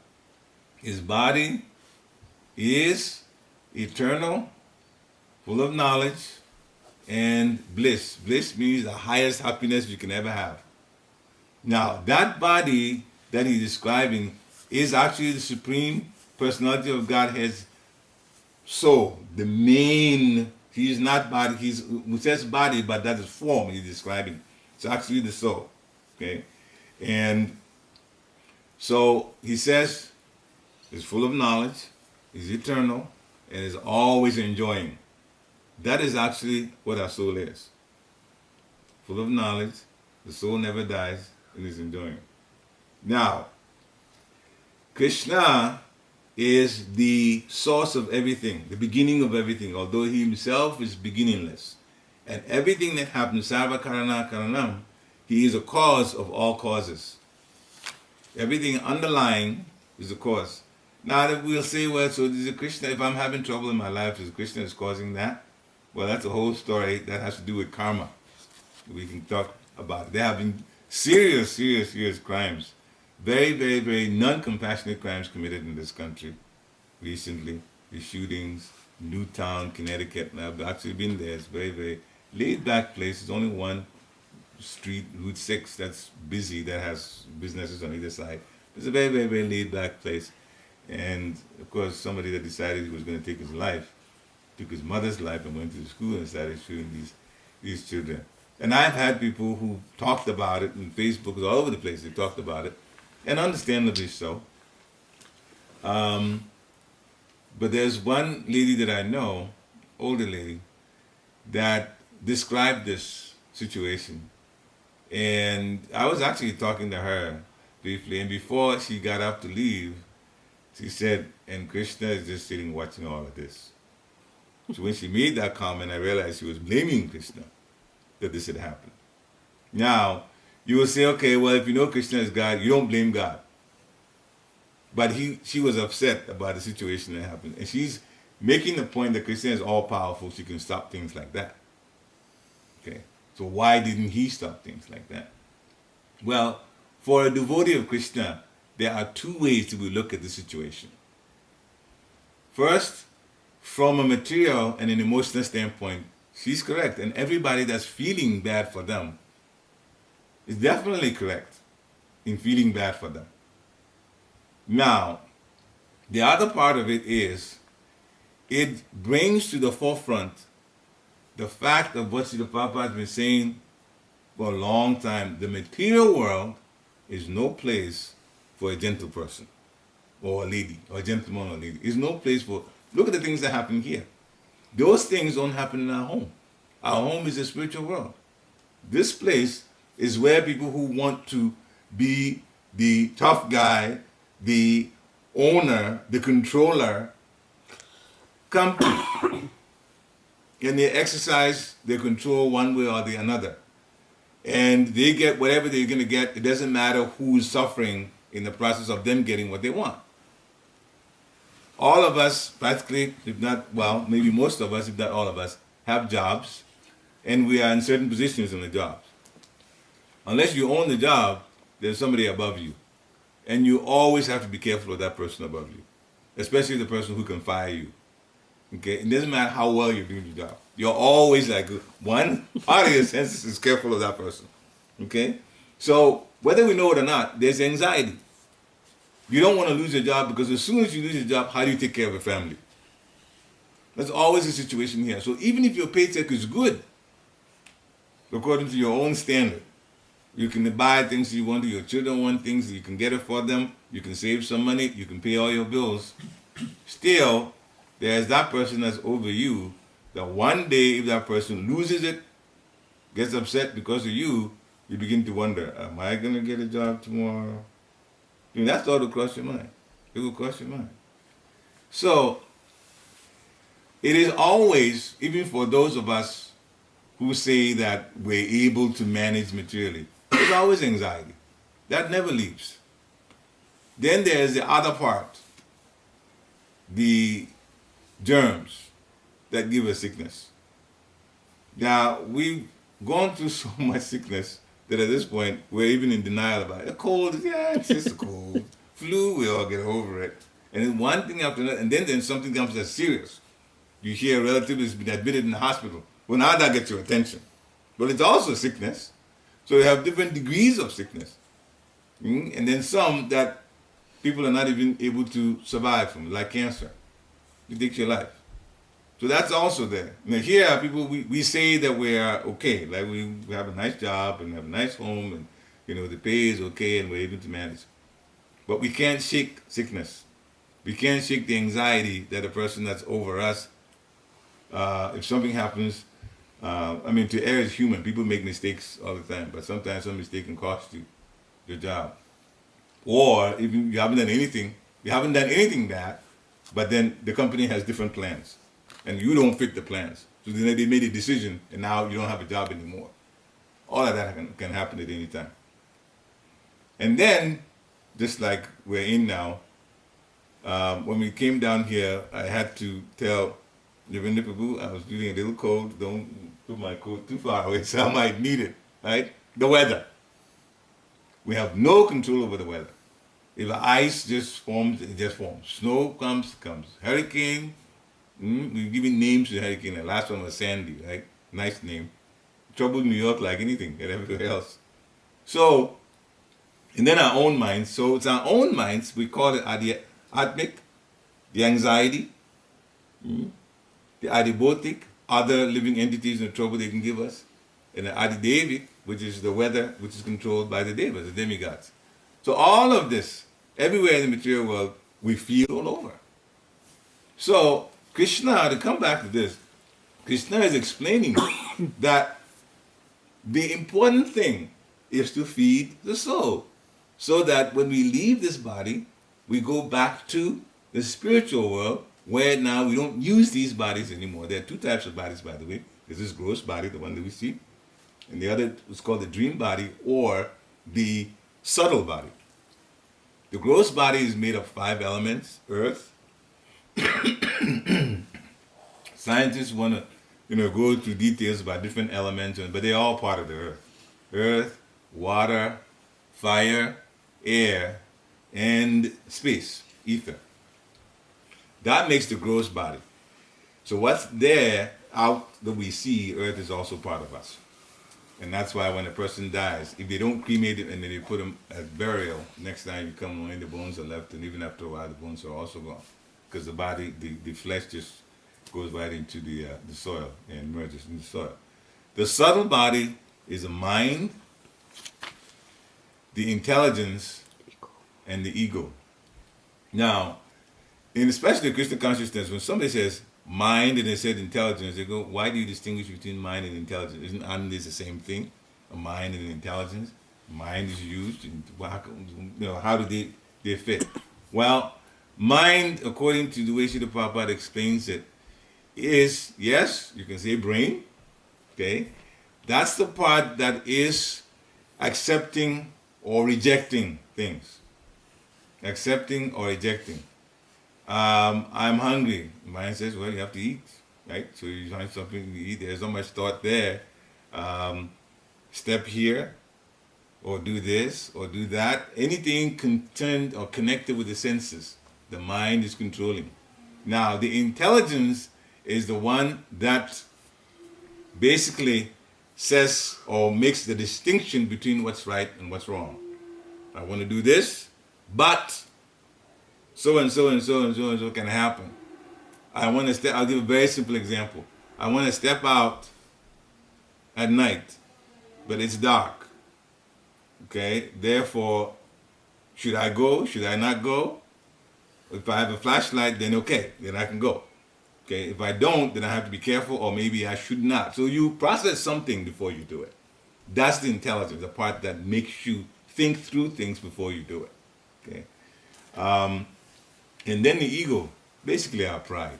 his body is eternal, full of knowledge, and bliss. Bliss means the highest happiness you can ever have. Now, that body that he's describing is actually the Supreme Personality of Godhead's soul, the main. He's not body, he says body, but that is form he's describing. It's actually the soul. Okay? And so he says he's full of knowledge, he's eternal, and is always enjoying. That is actually what our soul is. Full of knowledge, the soul never dies, and is enjoying. Now, Krishna is the source of everything, the beginning of everything, although he himself is beginningless. And everything that happens, sarva karana karanam, he is a cause of all causes. Everything underlying is the cause. Now that we'll say, well, so is it Krishna, if I'm having trouble in my life, is Krishna is causing that? Well, that's a whole story that has to do with karma. We can talk about it. There have been serious crimes. Very, very, very non-compassionate crimes committed in this country recently. The shootings, Newtown, Connecticut. And I've actually been there. It's very, very laid-back place. There's only one street, Route 6, that's busy, that has businesses on either side. It's a very, very, very laid-back place. And, of course, somebody that decided he was going to take his life, took his mother's life and went to the school and started shooting these children. And I've had people who talked about it, and Facebook is all over the place, they talked about it. And understandably so. But there's one lady that I know, older lady, that described this situation. And I was actually talking to her briefly, and before she got up to leave, she said, and Krishna is just sitting watching all of this. So when she made that comment, I realized she was blaming Krishna that this had happened. Now, you will say, okay, well, if you know Krishna is God, you don't blame God. But she was upset about the situation that happened. And she's making the point that Krishna is all-powerful. She can stop things like that. Okay, so why didn't he stop things like that? Well, for a devotee of Krishna, there are two ways that we look at the situation. First, from a material and an emotional standpoint, she's correct. And everybody that's feeling bad for them is definitely correct in feeling bad for them. Now, the other part of it is, it brings to the forefront the fact of what Srila Prabhupada has been saying for a long time. The material world is no place for a gentle person or a lady, or a gentleman or a lady. It's no place for, look at the things that happen here. Those things don't happen in our home. Our home is a spiritual world. This place is where people who want to be the tough guy, the owner, the controller, come to. And they exercise their control one way or the another. And they get whatever they're going to get. It doesn't matter who's suffering in the process of them getting what they want. All of us, practically, if not, well, maybe most of us, if not all of us, have jobs, and we are in certain positions in the jobs. Unless you own the job, there's somebody above you. And you always have to be careful of that person above you, especially the person who can fire you. Okay? It doesn't matter how well you're doing your job. You're always like, one part of your senses is careful of that person. Okay? So, whether we know it or not, there's anxiety. You don't want to lose your job, because as soon as you lose your job, how do you take care of a family? That's always the situation here. So even if your paycheck is good, according to your own standard, you can buy things you want, your children want things, you can get it for them, you can save some money, you can pay all your bills. Still, there's that person that's over you, that one day if that person loses it, gets upset because of you, you begin to wonder, am I going to get a job tomorrow? I mean, that's all that will cross your mind. It will cross your mind. So, it is always, even for those of us who say that we're able to manage materially, there's always anxiety. That never leaves. Then there's the other part, the germs that give us sickness. Now, we've gone through so much sickness that at this point, we're even in denial about it. A cold, yeah, it's just a cold. Flu, we all get over it. And then one thing after another, and then something comes that's serious. You hear a relative has been admitted in the hospital. Well, now that gets your attention. But it's also sickness. So you have different degrees of sickness. And then some that people are not even able to survive from, like cancer. It takes your life. So that's also there. Now here, people, we say that we are okay. Like we have a nice job and have a nice home, and the pay is okay and we're able to manage. But we can't shake sickness. We can't shake the anxiety that a person that's over us, if something happens, to err is human. People make mistakes all the time, but sometimes some mistake can cost you your job. Or if you haven't done anything bad, but then the company has different plans, and you don't fit the plans. So then they made a decision, and now you don't have a job anymore. All of that can happen at any time. And then, just like we're in now, when we came down here, I had to tell Ravindra Prabhu I was feeling a little cold. Don't put my coat too far away, so I might need it. Right? The weather. We have no control over the weather. If ice just forms, it just forms. Snow comes. Hurricane, we've given names to the hurricane. The last one was Sandy, right? Nice name. Troubled New York like anything and everywhere else. So, and then our own minds. So it's our own minds. We call it Atmic, the anxiety, the Adibotic, other living entities and the trouble they can give us, and the Adidevic, which is the weather, which is controlled by the Devas, the demigods. So all of this, everywhere in the material world, we feel all over. So Krishna, to come back to this, Krishna is explaining that the important thing is to feed the soul, so that when we leave this body, we go back to the spiritual world, where now we don't use these bodies anymore. There are two types of bodies, by the way. There's this gross body, the one that we see, and the other is called the dream body, or the subtle body. The gross body is made of 5 elements: earth. Scientists want to go into details about different elements, but they're all part of the earth. Earth, water, fire, air, and space, ether. That makes the gross body. So what's there out that we see, earth is also part of us. And that's why when a person dies, if they don't cremate him and then they put him as burial, next time you come, only the bones are left, and even after a while the bones are also gone. Because the body, the flesh just goes right into the soil and merges in the soil. The subtle body is the mind, the intelligence, and the ego. Now, in especially Christian consciousness, when somebody says mind and they said intelligence, they go, why do you distinguish between mind and intelligence? Aren't these the same thing? A mind and an intelligence? Mind is used, and how do they fit? Well, mind, according to the way Srila Prabhupada explains it, is, yes, you can say brain, okay? That's the part that is accepting or rejecting things. Accepting or rejecting. I'm hungry. Mind says, well, you have to eat, right? So you find something to eat. There's so much thought there. Step here, or do this, or do that. Anything concerned or connected with the senses, the mind is controlling. Now, the intelligence is the one that basically says or makes the distinction between what's right and what's wrong. I want to do this, but so and so and so and so and so can happen. I'll give a very simple example. I want to step out at night, but it's dark. Okay, therefore, should I go? Should I not go? If I have a flashlight, then okay, then I can go. Okay, if I don't, then I have to be careful, or maybe I should not. So you process something before you do it. That's the intelligence, the part that makes you think through things before you do it. Okay, and then the ego, basically our pride.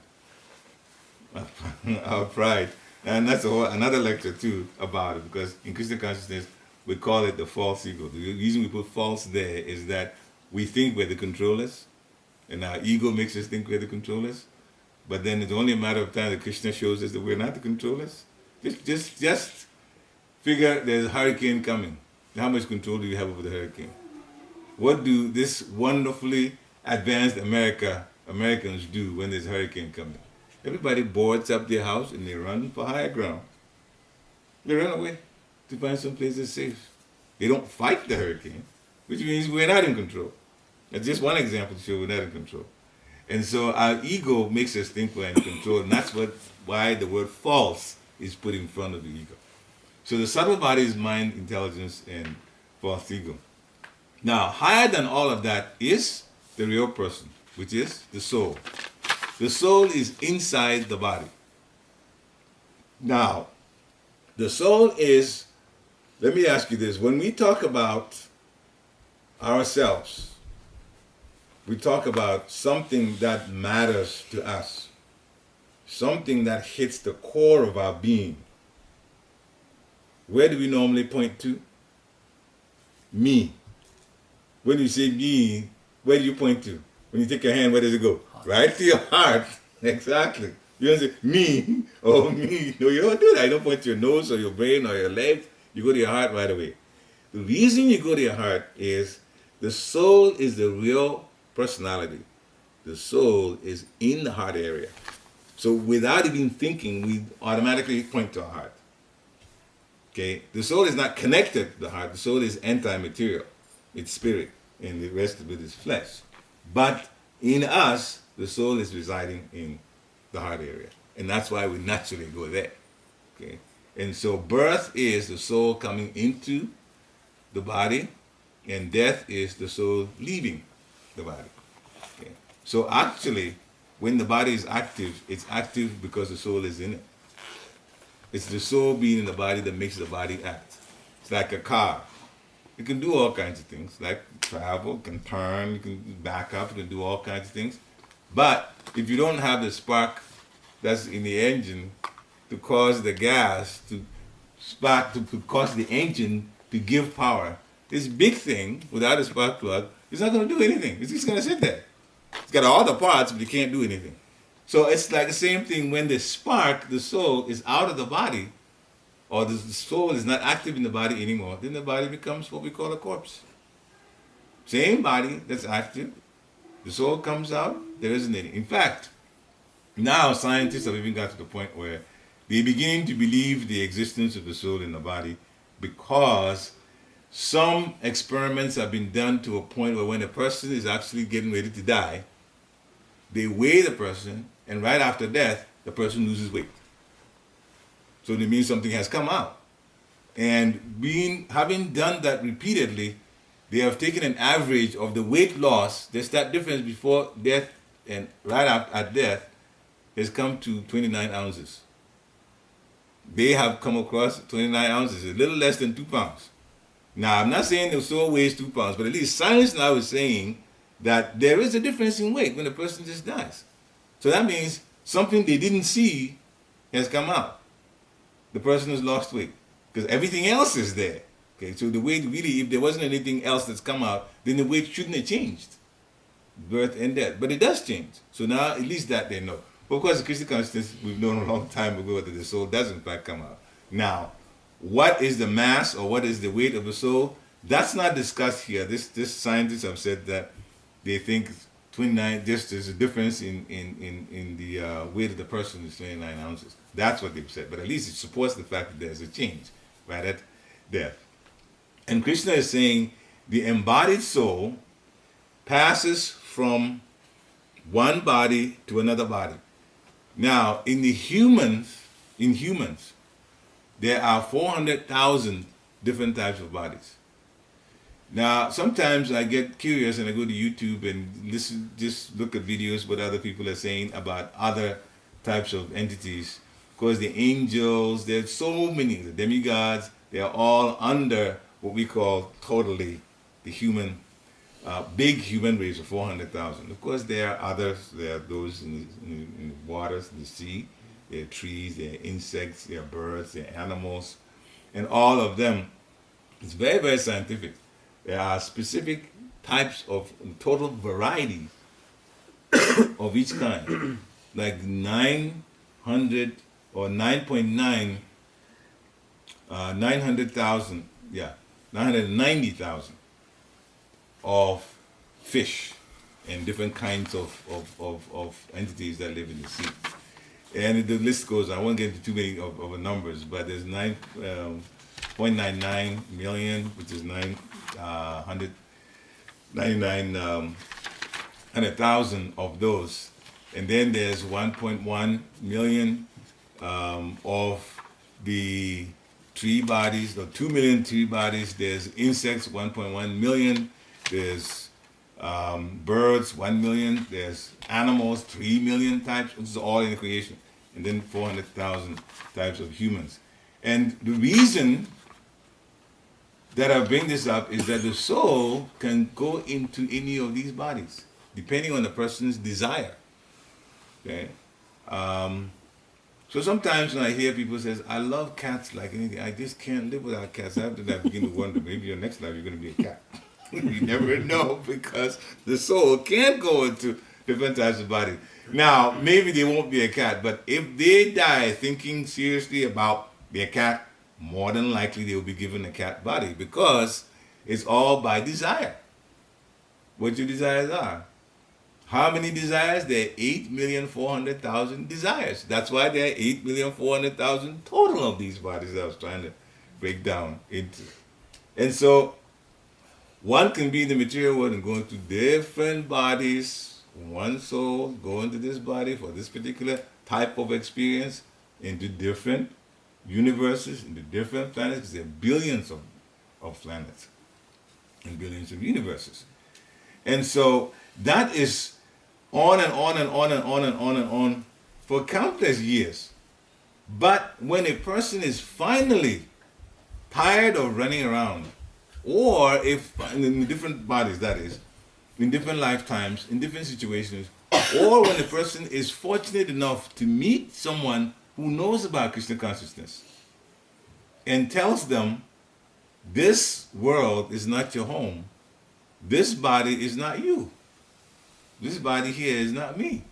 Our pride, and that's another lecture too about it, because in Christian consciousness we call it the false ego. The reason we put false there is that we think we're the controllers, and our ego makes us think we're the controllers. But then it's only a matter of time that Krishna shows us that we're not the controllers. Just figure there's a hurricane coming. How much control do you have over the hurricane? What do this wonderfully advanced Americans do when there's a hurricane coming? Everybody boards up their house and they run for higher ground. They run away to find some place that's safe. They don't fight the hurricane, which means we're not in control. That's just one example to show we're not in control. And so our ego makes us think we're in control, and that's why the word false is put in front of the ego. So the subtle body is mind, intelligence, and false ego. Now, higher than all of that is the real person, which is the soul. The soul is inside the body. Now, the soul is, let me ask you this, when we talk about ourselves, we talk about something that matters to us, something that hits the core of our being. Where do we normally point to? Me. When you say me, where do you point to? When you take your hand, where does it go? Right to your heart. Exactly. You don't say, me, oh me. No, you don't do that. You don't point to your nose or your brain or your legs. You go to your heart right away. The reason you go to your heart is the soul is the real personality. The soul is in the heart area. So without even thinking, we automatically point to our heart. Okay? The soul is not connected to the heart. The soul is anti-material. It's spirit, and the rest of it is flesh. But in us, the soul is residing in the heart area. And that's why we naturally go there. Okay? And so birth is the soul coming into the body, and death is the soul leaving the body. Okay. So actually, when the body is active, it's active because the soul is in it. It's the soul being in the body that makes the body act. It's like a car. It can do all kinds of things, like travel, can turn, you can back up, you can do all kinds of things. But if you don't have the spark that's in the engine to cause the gas to spark, to cause the engine to give power, this big thing without a spark plug, it's not going to do anything. It's just going to sit there. It's got all the parts, but it can't do anything. So it's like the same thing when the spark, the soul, is out of the body, or the soul is not active in the body anymore, then the body becomes what we call a corpse. Same body that's active, the soul comes out, there isn't any. In fact, now scientists have even got to the point where they're beginning to believe the existence of the soul in the body, because some experiments have been done to a point where when a person is actually getting ready to die, they weigh the person, and right after death, the person loses weight. So it means something has come out. And having done that repeatedly, they have taken an average of the weight loss. There's that difference before death and right up at death has come to 29 ounces. They have come across 29 ounces, a little less than 2 pounds. Now, I'm not saying the soul weighs 2 pounds, but at least science now is saying that there is a difference in weight when a person just dies. So that means something they didn't see has come out. The person has lost weight because everything else is there. Okay, so the weight really, if there wasn't anything else that's come out, then the weight shouldn't have changed. Birth and death. But it does change. So now at least that they know. But of course, the Christian consciousness, we've known a long time ago that the soul does in fact come out. Now, what is the mass or what is the weight of the soul? That's not discussed here. This scientists have said that they think 29, just there's a difference in the weight of the person is 29 ounces. That's what they've said. But at least it supports the fact that there's a change right at death. And Krishna is saying the embodied soul passes from one body to another body. Now, in humans, there are 400,000 different types of bodies. Now, sometimes I get curious and I go to YouTube and listen, just look at videos what other people are saying about other types of entities. Of course, the angels, there's so many, the demigods, they are all under what we call totally the human, big human race of 400,000. Of course, there are others. There are those in the waters, in the sea. There are trees, there are insects, there are birds, there are animals. And all of them, it's very, very scientific. There are specific types of total variety of each kind. Like 900 or 9.9, 900,000, 990,000 of fish and different kinds of entities that live in the sea. And the list goes, I won't get into too many of numbers, but there's 9.99 million, which is 100,000 of those. And then there's 1.1 million of the tree bodies, or 2 million tree bodies. There's insects, 1.1 million. There's birds, 1 million. There's animals, 3 million types. This is all in the creation. And then 400,000 types of humans. And the reason that I bring this up is that the soul can go into any of these bodies, depending on the person's desire. Okay? So sometimes when I hear people say, I love cats like anything, I just can't live without cats. After that, I begin to wonder, maybe your next life you're going to be a cat. You never know, because the soul can go into different types of bodies. Now, maybe they won't be a cat, but if they die thinking seriously about being a cat, more than likely they will be given a cat body, because it's all by desire. What your desires are. How many desires? There are 8,400,000 desires. That's why there are 8,400,000 total of these bodies that I was trying to break down into. And so, one can be in the material world and go into different bodies. One soul go into this body for this particular type of experience, into different universes, into different planets, because there are billions of planets and billions of universes. And so that is on and on and on and on and on and on for countless years. But when a person is finally tired of running around, or if in different bodies, that is, in different lifetimes, in different situations, or when a person is fortunate enough to meet someone who knows about Krishna consciousness and tells them, this world is not your home. This body is not you. This body here is not me.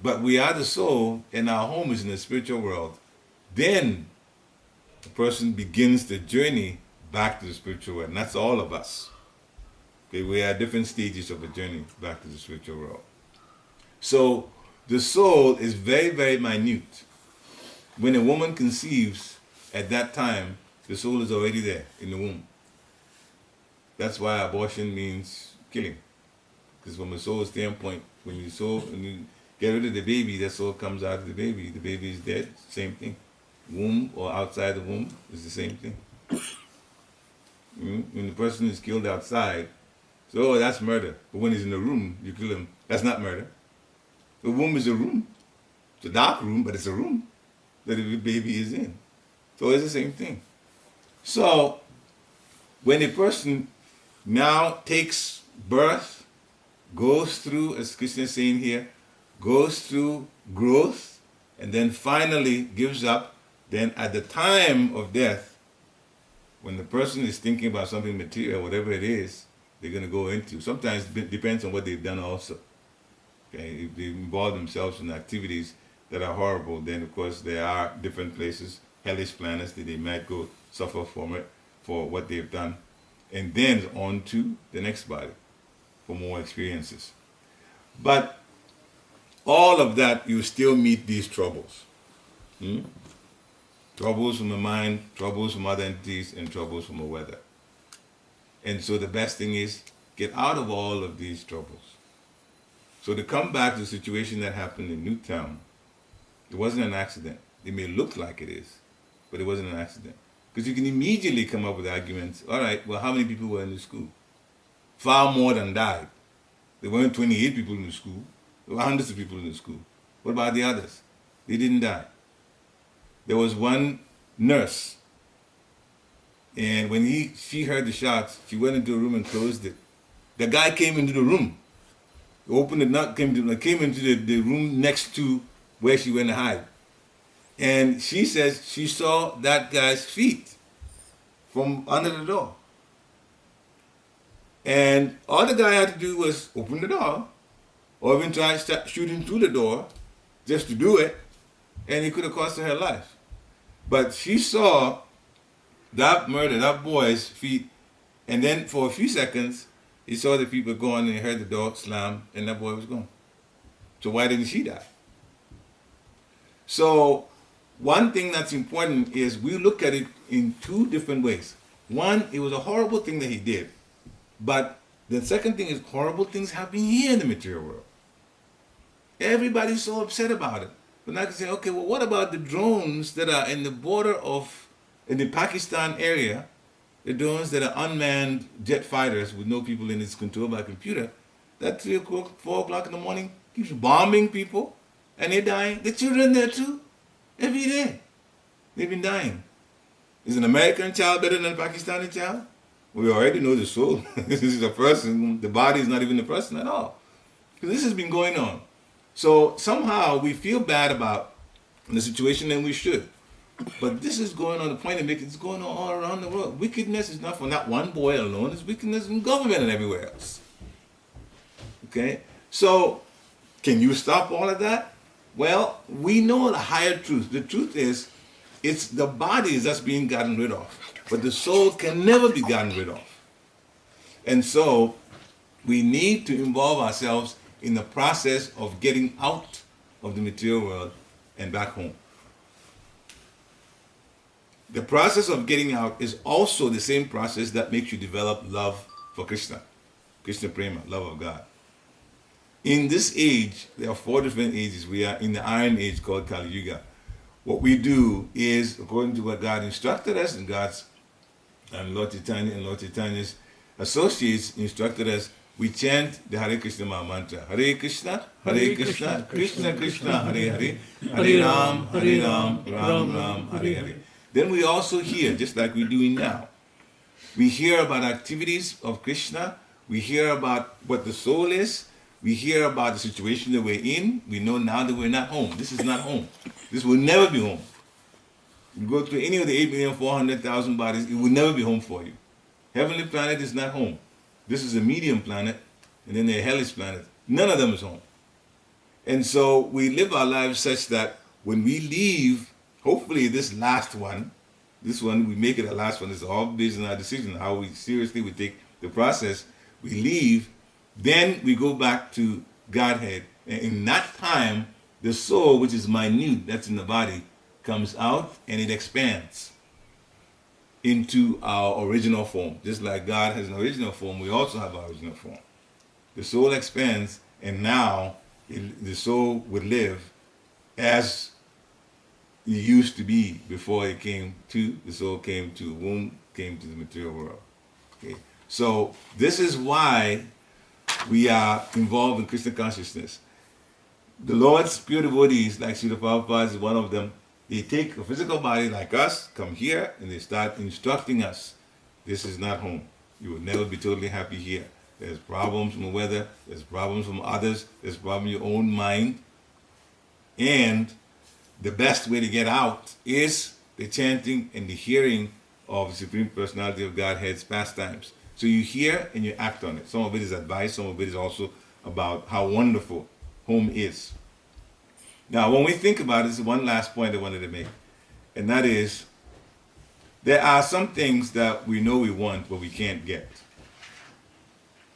But we are the soul, and our home is in the spiritual world. Then the person begins the journey back to the spiritual world. And that's all of us. Okay, we are at different stages of a journey back to the spiritual world. So the soul is very, very minute. When a woman conceives, at that time, the soul is already there in the womb. That's why abortion means killing. Because from a soul standpoint, when you get rid of the baby, the soul comes out of the baby. The baby is dead, same thing. Womb or outside the womb is the same thing. When the person is killed outside, so that's murder. But when he's in the room, you kill him. That's not murder. The womb is a room. It's a dark room, but it's a room that the baby is in. So it's the same thing. So when a person now takes birth, goes through, as Krishna is saying here, goes through growth, and then finally gives up, then at the time of death, when the person is thinking about something material, whatever it is, they're going to go into. Sometimes it depends on what they've done also. Okay, if they involve themselves in activities that are horrible, then of course there are different places, hellish planets, that they might go suffer from it for what they've done, and then on to the next body for more experiences. But all of that, you still meet these troubles. Troubles from the mind, troubles from other entities, and troubles from the weather. And so the best thing is get out of all of these troubles. So to come back to the situation that happened in Newtown, it wasn't an accident. It may look like it is, but it wasn't an accident. Because you can immediately come up with arguments. All right, well, how many people were in the school? Far more than died. There weren't 28 people in the school. There were hundreds of people in the school. What about the others? They didn't die. There was one nurse, and when she heard the shots, she went into a room and closed it. The guy came into the room, opened it up, came into the room next to where she went to hide. And she says she saw that guy's feet from under the door. And all the guy had to do was open the door, or even try to start shooting through the door just to do it, and it could have cost her life. But she saw that murder, that boy's feet, and then for a few seconds, he saw the feet were gone, and he heard the door slam, and that boy was gone. So why didn't she die? So one thing that's important is we look at it in two different ways. One, it was a horrible thing that he did. But the second thing is horrible things happen here in the material world. Everybody's so upset about it. But now I can say, okay, well, what about the drones that are in the border of, in the Pakistan area, the drones that are unmanned jet fighters with no people in its control by computer, that 3 o'clock, 4 o'clock in the morning keeps bombing people, and they're dying. The children there too, every day. They've been dying. Is an American child better than a Pakistani child? We already know the soul. This is a person. The body is not even a person at all. Because this has been going on. So somehow we feel bad about the situation, and we should. But this is going on, the point of making it's going on all around the world. Wickedness is not for not one boy alone, it's wickedness in government and everywhere else. Okay? So, can you stop all of that? Well, we know the higher truth. The truth is, it's the bodies that's being gotten rid of. But the soul can never be gotten rid of. And so, we need to involve ourselves in the process of getting out of the material world and back home. The process of getting out is also the same process that makes you develop love for Krishna. Krishna Prema, love of God. In this age, there are 4 different ages. We are in the Iron Age called Kali Yuga. What we do is, according to what God instructed us, and God's and Lord Chaitanya and Lord Chaitanya's associates instructed us, we chant the Hare Krishna mantra. Hare Krishna, Krishna Krishna, Hare Hare, Hare Ram, Ram Ram, Hare Hare. Then we also hear, just like we're doing now, we hear about activities of Krishna, we hear about what the soul is, we hear about the situation that we're in. We know now that we're not home. This is not home. This will never be home. You go through any of the 8,400,000 bodies, it will never be home for you. Heavenly planet is not home. This is a medium planet, and then the hellish planet. None of them is home. And so we live our lives such that when we leave, hopefully this last one, this one, we make it a last one. It's all based on our decision, how we seriously we take the process. We leave, then we go back to Godhead. And in that time, the soul, which is minute, that's in the body, comes out and it expands into our original form. Just like God has an original form, we also have our original form. The soul expands, and now the soul would live as it used to be before the soul came to womb, came to the material world. Okay, so this is why we are involved in Krishna consciousness. The Lord's pure devotees, like Srila Prabhupada is one of them, they take a physical body like us, come here, and they start instructing us. This is not home. You will never be totally happy here. There's problems from the weather, there's problems from others, there's problems in your own mind. And the best way to get out is the chanting and the hearing of the Supreme Personality of Godhead's pastimes. So you hear and you act on it. Some of it is advice, some of it is also about how wonderful home is. Now, when we think about it, this is one last point I wanted to make. And that is, there are some things that we know we want, but we can't get.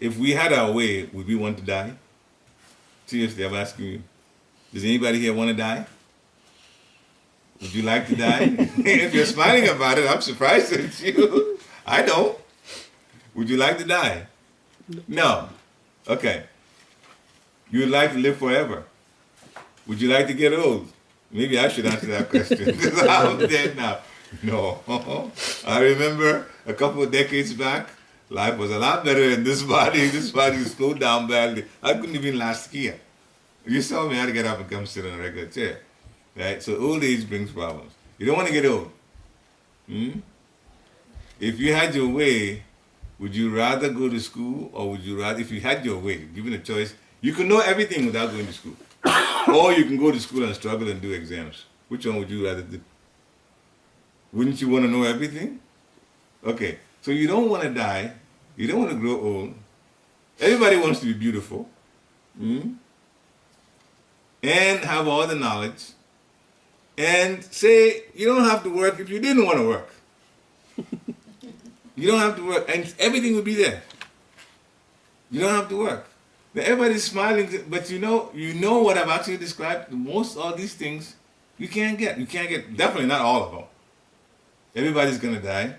If we had our way, would we want to die? Seriously, I'm asking you. Does anybody here want to die? Would you like to die? If you're smiling about it, I'm surprised at you. I don't. Would you like to die? No. Okay. You would like to live forever. Would you like to get old? Maybe I should answer that question because I'm dead now. No. I remember a couple of decades back, life was a lot better in this body. This body was slowed down badly. I couldn't even last here. You saw me, I had to get up and come sit in a regular chair. Right? So old age brings problems. You don't want to get old. If you had your way, would you rather go to school or would you rather, if you had your way, given a choice, you can know everything without going to school. Or you can go to school and struggle and do exams. Which one would you rather do? Wouldn't you want to know everything? Okay, so you don't want to die. You don't want to grow old. Everybody wants to be beautiful. And have all the knowledge. And say, you don't have to work if you didn't want to work. You don't have to work, and everything will be there. You don't have to work. Now everybody's smiling, but you know what I've actually described. Most all these things you can't get. You can't get, definitely not all of them. Everybody's gonna die.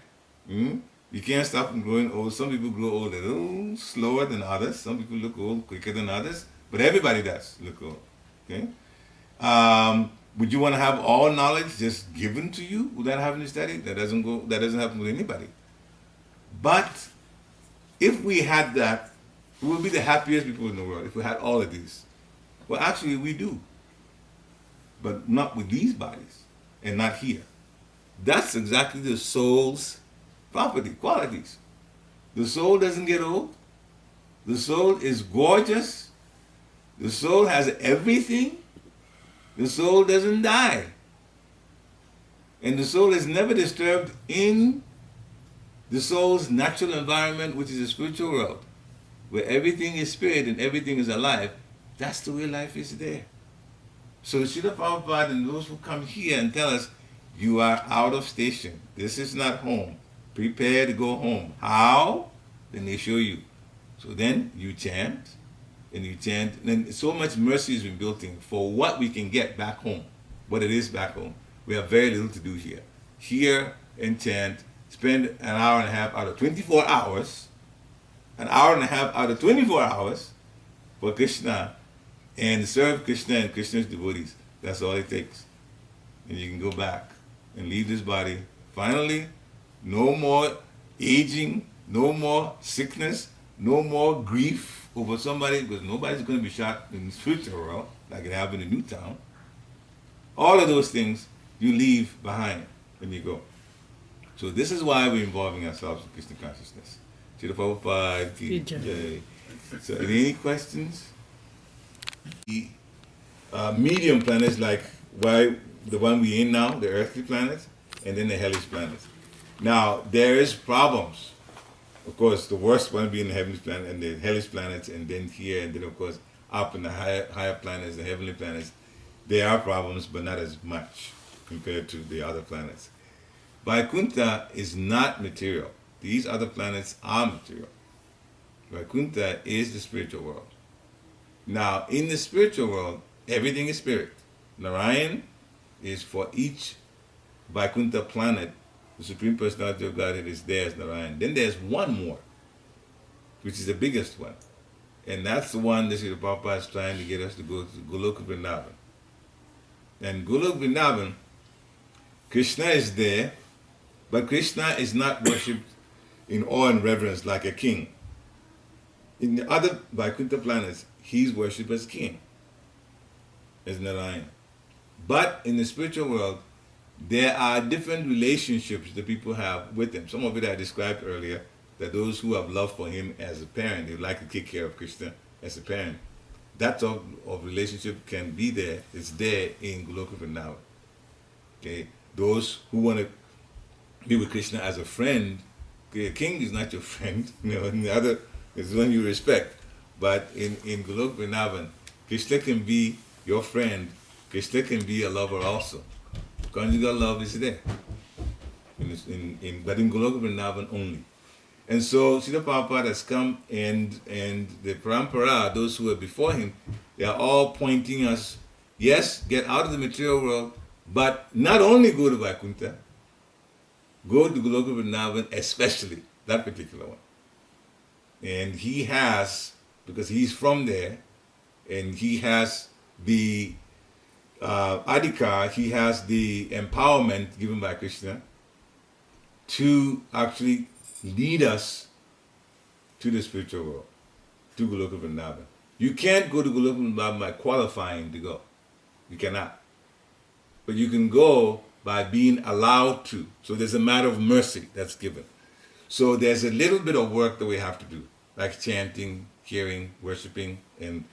You can't stop from growing old. Some people grow old a little slower than others. Some people look old quicker than others. But everybody does look old. Okay. Would you want to have all knowledge just given to you without having to study? That doesn't happen with anybody. But if we had that, we would be the happiest people in the world if we had all of these. Well, actually, we do. But not with these bodies and not here. That's exactly the soul's qualities. The soul doesn't get old. The soul is gorgeous. The soul has everything. The soul doesn't die. And the soul is never disturbed in the soul's natural environment, which is the spiritual world, where everything is spirit and everything is alive. That's the way life is there. So Srila Prabhupada and those who come here and tell us, you are out of station. This is not home. Prepare to go home. How? Then they show you. So then you chant, and you chant, and so much mercy has been built in for what we can get back home, what it is back home. We have very little to do here. Hear and chant, spend an hour and a half out of 24 hours, for Krishna, and serve Krishna and Krishna's devotees. That's all it takes. And you can go back and leave this body. Finally, no more aging, no more sickness, no more grief over somebody, because nobody's going to be shot in the spiritual world like it happened in Newtown. All of those things you leave behind when you go. So this is why we're involving ourselves in Krishna consciousness. Srila Prabhupada ki jai. So any questions? The medium planets, like the one we're in now, the earthly planets, and then the hellish planets. Now, there is problems. Of course, the worst one being the heavenly planet and the hellish planets, and then here, and then of course up in the higher planets, the heavenly planets. There are problems, but not as much compared to the other planets. Vaikuntha is not material. These other planets are material. Vaikuntha is the spiritual world. Now, in the spiritual world, everything is spirit. Narayan is for each Vaikuntha planet. The Supreme Personality of Godhead is there as Narayan. Then there's one more, which is the biggest one. And that's the one that Srila Prabhupada is trying to get us to go to Goloka Vrindavan. And Goloka Vrindavan, Krishna is there, but Krishna is not worshipped in awe and reverence like a king. In the other Vaikuntha planets, he's worshipped as king, as Narayana. But in the spiritual world, there are different relationships that people have with him. Some of it I described earlier, that those who have love for him as a parent, they would like to take care of Krishna as a parent. That type of relationship can be there. It's there in Goloka Vrindavan. Okay, those who want to be with Krishna as a friend, okay, a king is not your friend. And the other is one you respect. But in Goloka Vrindavan, Krishna can be your friend. Krishna can be a lover also. Conjugal love is there. But in Goloka Vrindavan only. And so Srila Prabhupada has come, and the Parampara, those who are before him, they are all pointing us, yes, get out of the material world, but not only go to Vaikuntha, go to Goloka Vrindavan, especially that particular one. And he has, because he's from there, and he has the adhikar, he has the empowerment given by Krishna to actually lead us to the spiritual world, to Goloka Vrindavan. You can't go to Goloka Vrindavan by qualifying to go. You cannot. But you can go by being allowed to. So there's a matter of mercy that's given. So there's a little bit of work that we have to do, like chanting, hearing, worshiping, and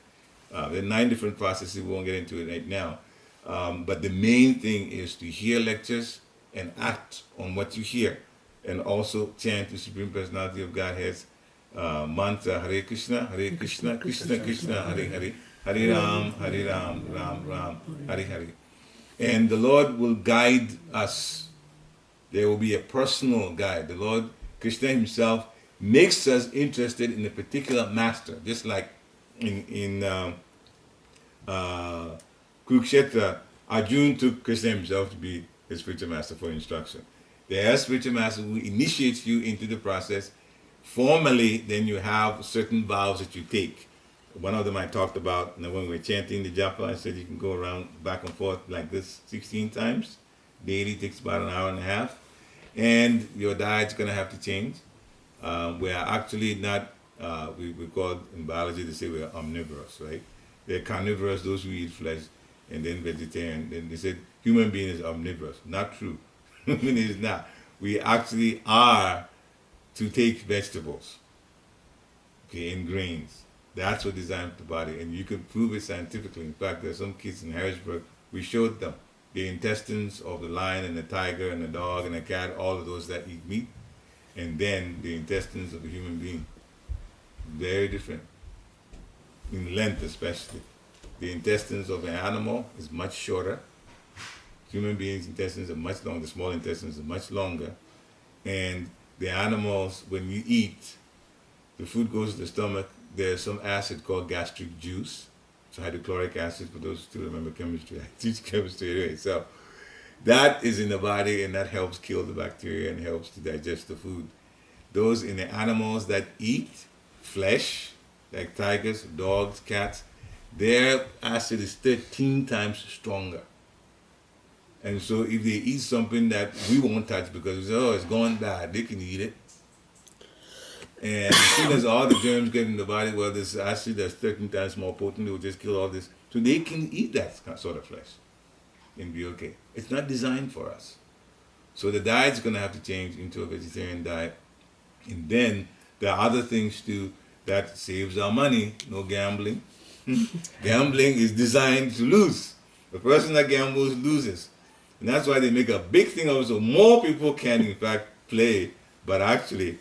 there are 9 different processes. We won't get into it right now. But the main thing is to hear lectures and act on what you hear, and also chant the Supreme Personality of Godhead's mantra, Hare Krishna, Krishna Krishna, Hare Hare, Hare Ram, Ram Ram, Hare Hare. And the Lord will guide us. There will be a personal guide. The Lord, Krishna himself, makes us interested in a particular master, just like in Kurukshetra, Arjuna took Krishna himself to be his spiritual master for instruction. There are spiritual masters who initiates you into the process. Formally, then you have certain vows that you take. One of them I talked about, and when we were chanting the japa, I said you can go around back and forth like this 16 times. Daily takes about an hour and a half. And your diet's going to have to change. We are actually not, we call in biology, they say we are omnivorous, right? They're carnivorous, those who eat flesh, and then vegetarian. Then they said human being is omnivorous. Not true. Human is not. We actually are to take vegetables, okay, and grains. That's what designs the body, and you can prove it scientifically. In fact, there are some kids in Harrisburg, we showed them the intestines of the lion and the tiger and the dog and the cat, all of those that eat meat, and then the intestines of a human being. Very different, in length especially. The intestines of an animal is much shorter. Human beings' intestines are much longer. The small intestines are much longer. And the animals, when you eat, the food goes to the stomach. There's some acid called gastric juice. So hydrochloric acid, for those who remember chemistry. I teach chemistry anyway. So that is in the body, and that helps kill the bacteria and helps to digest the food. Those in the animals that eat flesh, like tigers, dogs, cats, their acid is 13 times stronger. And so if they eat something that we won't touch because it's going bad, they can eat it. And as soon as all the germs get in the body, well, this acid that's 13 times more potent, it will just kill all this. So they can eat that sort of flesh and be okay. It's not designed for us. So the diet's going to have to change into a vegetarian diet. And then there are other things too that saves our money. No gambling. Gambling is designed to lose. The person that gambles loses. And that's why they make a big thing of it, so more people can in fact play, but actually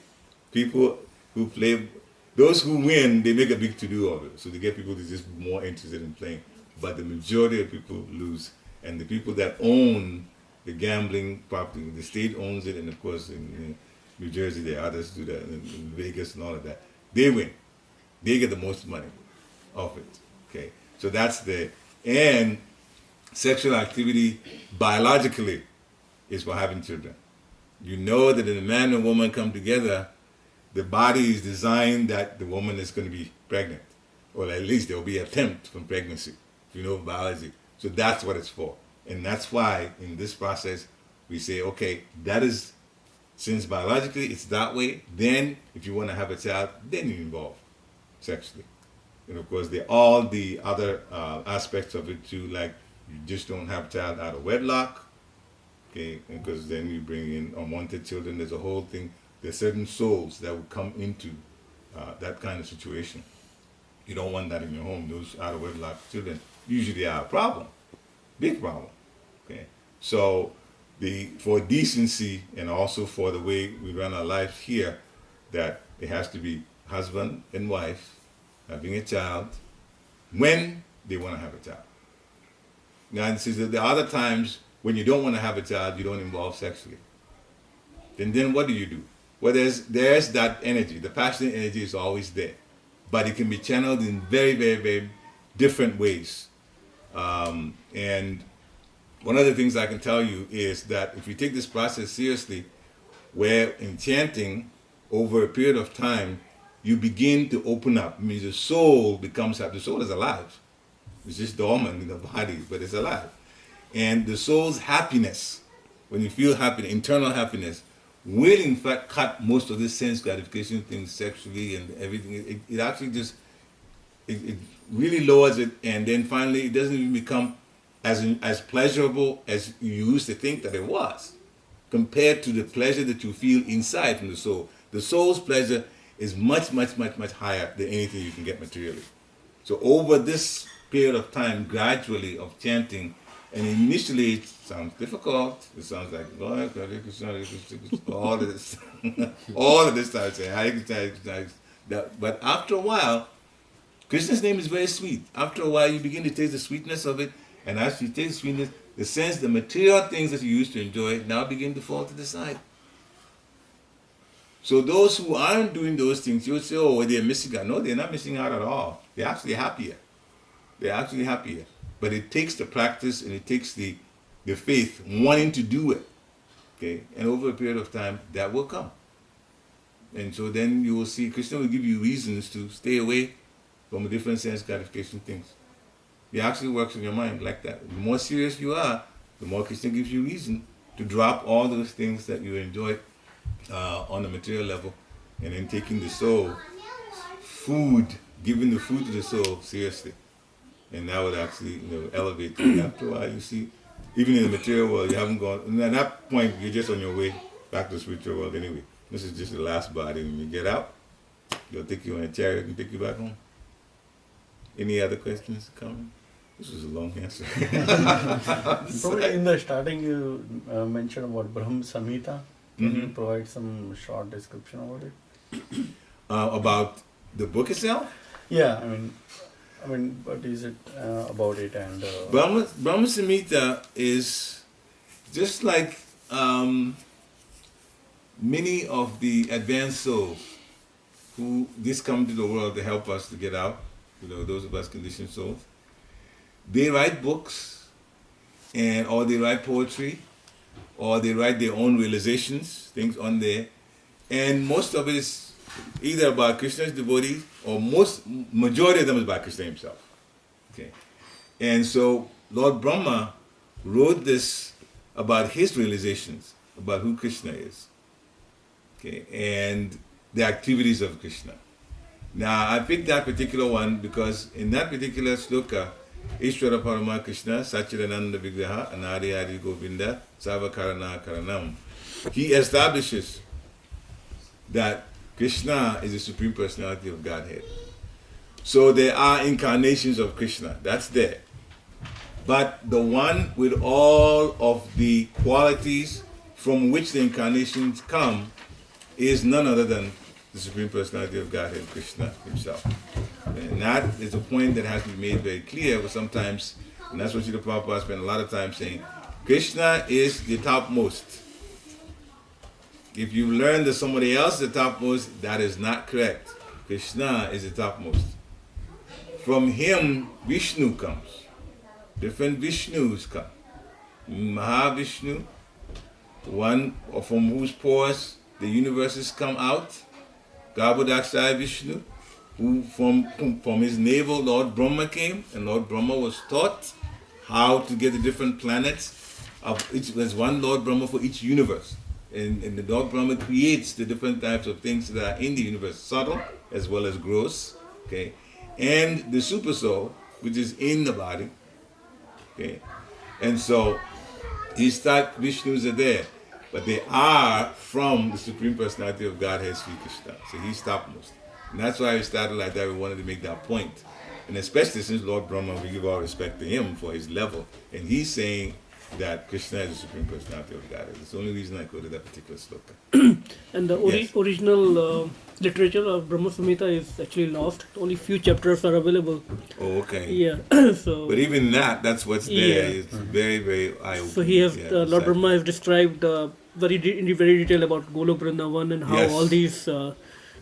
people who play, those who win, they make a big to-do of it. So they get people to just be more interested in playing. But the majority of people lose. And the people that own the gambling property, the state owns it, and of course in New Jersey there are others do that, in Vegas and all of that, they win. They get the most money of it. Okay, so that's and sexual activity biologically is for having children. You know that when a man and woman come together, the body is designed that the woman is going to be pregnant. or at least there will be attempt from pregnancy, if you know biology. So that's what it's for. And that's why in this process we say, okay, that is, since biologically it's that way, then if you want to have a child, then you involve sexually. And of course, there are all the other aspects of it too, like you just don't have a child out of wedlock, okay, because then you bring in unwanted children. There's a whole thing. There's certain souls that will come into that kind of situation. You don't want that in your home. Those out of wedlock children usually are a problem, big problem. Okay, so for decency and also for the way we run our lives here, that it has to be husband and wife having a child when they want to have a child. Now, this is the other times when you don't want to have a child, you don't involve sexually. Then what do? Well, there's that energy. The passionate energy is always there, but it can be channeled in very, very, very different ways. And one of the things I can tell you is that if you take this process seriously, where in chanting, over a period of time, you begin to open up. I mean, the soul becomes happy. The soul is alive. It's just dormant in the body, but it's alive. And the soul's happiness, when you feel happy, internal happiness, will in fact cut most of the sense gratification things sexually and everything. It actually just, it really lowers it, and then finally it doesn't even become as pleasurable as you used to think that it was, compared to the pleasure that you feel inside from the soul. The soul's pleasure is much, much, much, much higher than anything you can get materially. So over this period of time, gradually, of chanting, and initially it sounds difficult. It sounds like, Lord, all of this, all of this time saying, Hare Krishna, Hare Krishna, Hare Krishna. But after a while, Krishna's name is very sweet. After a while, you begin to taste the sweetness of it, and as you taste the sweetness, the sense, the material things that you used to enjoy now begin to fall to the side. So those who aren't doing those things, you'll say, oh, they're missing out. No, they're not missing out at all. They're actually happier. They're actually happier. But it takes the practice and it takes the faith, wanting to do it. Okay? And over a period of time, that will come. And so then you will see, Krishna will give you reasons to stay away from a different sense gratification things. It actually works in your mind like that. The more serious you are, the more Krishna gives you reason to drop all those things that you enjoy on the material level, and then taking the soul, giving the food to the soul seriously. And that would actually, elevate you. After a while, you see, even in the material world, you haven't gone, and at that point, you're just on your way back to the spiritual world anyway. This is just the last body. When you get out, they'll take you in a chariot and take you back home. Any other questions coming? This was a long answer. Probably in the starting you mentioned about Brahma Samhita. Can you provide some short description about it? About the book itself? Yeah, I mean, what is it about it? And Brahma Samhita is just like many of the advanced souls who just come to the world to help us to get out, those of us conditioned souls. They write books, or they write poetry, or they write their own realizations, things on there, and most of it is either about Krishna's devotees, or majority of them is about Krishna himself. Okay, and so Lord Brahma wrote this about his realizations about who Krishna is. Okay, and the activities of Krishna. Now I picked that particular one because in that particular shloka, Ishvara Parama Krishna, Satchidananda Vigraha, Anadi Adi Govinda, Savakarana Karanam. He establishes that Krishna is the Supreme Personality of Godhead. So there are incarnations of Krishna, that's there. But the one with all of the qualities from which the incarnations come is none other than the Supreme Personality of Godhead, Krishna himself. And that is a point that has to be made very clear, but sometimes, and that's what Srila Prabhupada spent a lot of time saying, Krishna is the topmost. If you learn that somebody else is the topmost, that is not correct. Krishna is the topmost. From him, Vishnu comes. Different Vishnus come. Mahavishnu, one from whose pores the universes come out. Garbhodakshaya Vishnu. who from his navel Lord Brahma came, and Lord Brahma was taught how to get the different planets. There's one Lord Brahma for each universe. And the Lord Brahma creates the different types of things that are in the universe, subtle as well as gross. Okay. And the super soul, which is in the body. Okay. And so Vishnus are there. But they are from the Supreme Personality of Godhead, Sri Krishna. So he's topmost. And that's why we started like that. We wanted to make that point. And especially since Lord Brahma, we give all respect to him for his level. And he's saying that Krishna is the Supreme Personality of Godhead. It's the only reason I quoted that particular sloka. And the Yes. original literature of Brahma Samhita is actually lost. Only few chapters are available. Oh, okay. Yeah. So. But even that's what's there. Yeah. It's very, very eye-opening. So he has Yeah, Lord exactly. Brahma has described in very detail about Golok Vrindavan and how Yes. all these.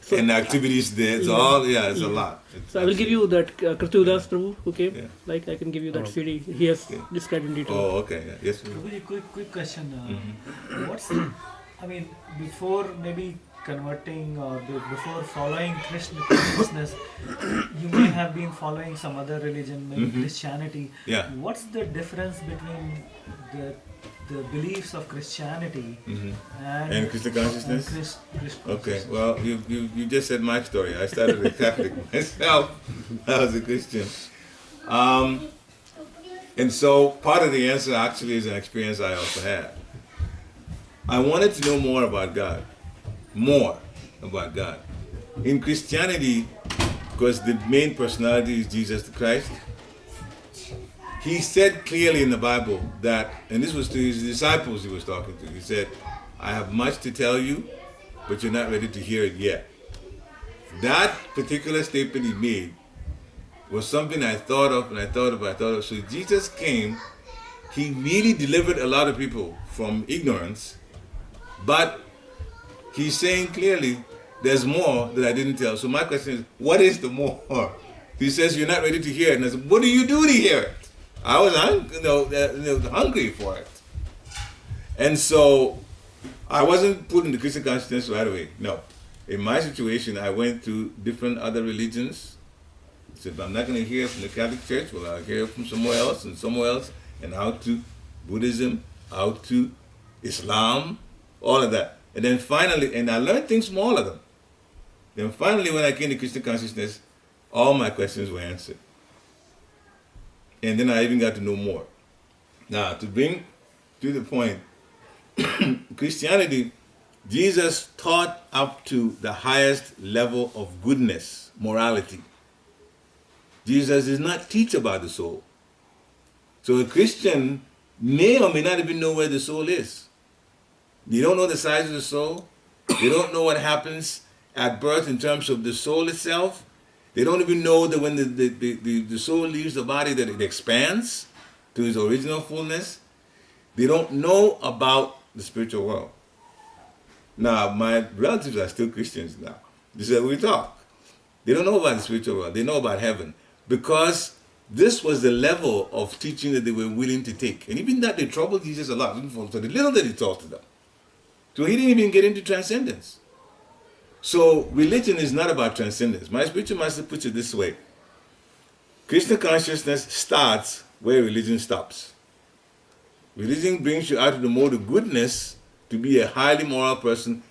And the activities there, it's it's a lot. It's So I will give you that Kritudas Prabhu, okay? Yeah. Like I can give you that CD. He has Yeah. described in detail. Oh, okay. Yeah. Yes. Very quick question. Mm-hmm. What's I mean, before maybe converting or before following Krishna consciousness, you may have been following some other religion, maybe Christianity. Yeah. What's the difference between the beliefs of Christianity And Krishna consciousness? Krishna Okay, well, you just said my story. I started a Catholic myself. I was a Christian. And so part of the answer actually is an experience I also had. I wanted to know more about God. More about God. In Christianity, because the main personality is Jesus the Christ, he said clearly in the Bible that, and this was to his disciples he was talking to, he said, I have much to tell you, but you're not ready to hear it yet. That particular statement he made was something I thought of and I thought of. So Jesus came, he really delivered a lot of people from ignorance, but he's saying clearly, there's more that I didn't tell. So my question is, what is the more? He says, you're not ready to hear it. And I said, what do you do to hear it? I was hungry for it. And so I wasn't put in the Christian consciousness right away. No. In my situation, I went to different other religions. I said, I'm not going to hear from the Catholic Church. Well, I'll hear from somewhere else, and out to Buddhism, out to Islam, all of that. And then finally, and I learned things from all of them. Then finally, when I came to Christian consciousness, all my questions were answered. And then I even got to know more. Now, to bring to the point, Christianity, Jesus taught up to the highest level of goodness, morality. Jesus does not teach about the soul. So a Christian may or may not even know where the soul is. They don't know the size of the soul. They don't know what happens at birth in terms of the soul itself. They don't even know that when the soul leaves the body that it expands to its original fullness. They don't know about the spiritual world. Now, my relatives are still Christians now. They say, we talk. They don't know about the spiritual world. They know about heaven. Because this was the level of teaching that they were willing to take. And even that, they troubled Jesus a lot. So the little that he taught to them. So he didn't even get into transcendence. So religion is not about transcendence. My spiritual master puts it this way. Krishna consciousness starts where religion stops. Religion brings you out of the mode of goodness to be a highly moral person.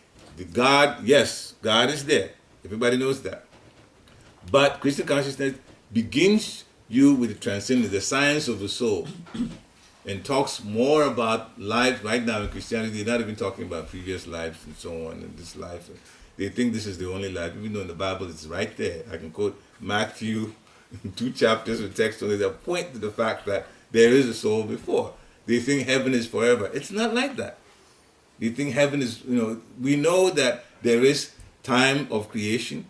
Yes, God is there. Everybody knows that. But Krishna consciousness begins you with the transcendence, the science of the soul, and talks more about life. Right now in Christianity, they're not even talking about previous lives and so on, and this life. They think this is the only life, even though in the Bible it's right there. I can quote Matthew, 2 chapters of text only that point to the fact that there is a soul before. They think heaven is forever. It's not like that. They think heaven is, we know that there is time of creation,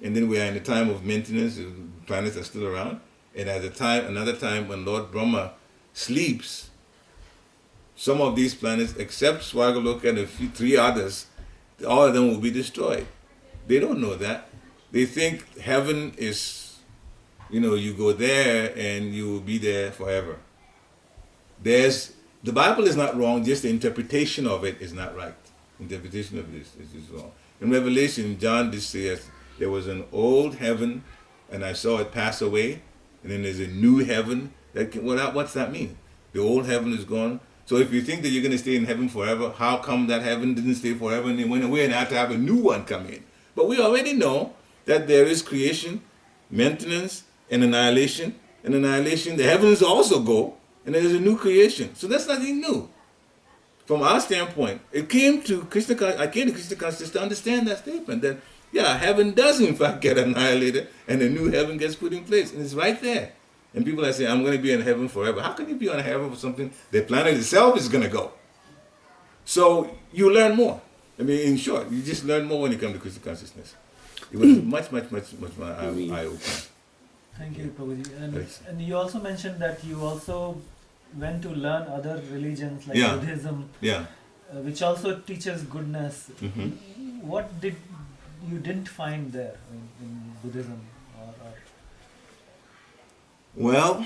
and then we are in a time of maintenance, the planets are still around, and at another time when Lord Brahma sleeps, some of these planets, except Swargaloka and a few, 3 others, all of them will be destroyed. They don't know that. They think heaven is, you go there and you will be there forever. The Bible is not wrong, just the interpretation of it is not right. Interpretation of this is just wrong. In Revelation, John did say, there was an old heaven, and I saw it pass away, and then there's a new heaven. What's that mean? The old heaven is gone. So if you think that you're going to stay in heaven forever, how come that heaven didn't stay forever and it went away and had to have a new one come in? But we already know that there is creation, maintenance, and annihilation. And annihilation, the heavens also go, and there's a new creation. So that's nothing new. From our standpoint, I came to Krishna consciousness to understand that statement, that, yeah, heaven does in fact get annihilated, and a new heaven gets put in place. And it's right there. And people are saying, I'm going to be in heaven forever. How can you be on heaven for something the planet itself is going to go? So you learn more. I mean, in short, you just learn more when you come to Krishna consciousness. It was much more eye-opening. Thank you, Prabhuji. And you also mentioned that you also went to learn other religions like Buddhism, which also teaches goodness. Mm-hmm. What did you didn't find there in Buddhism? Well,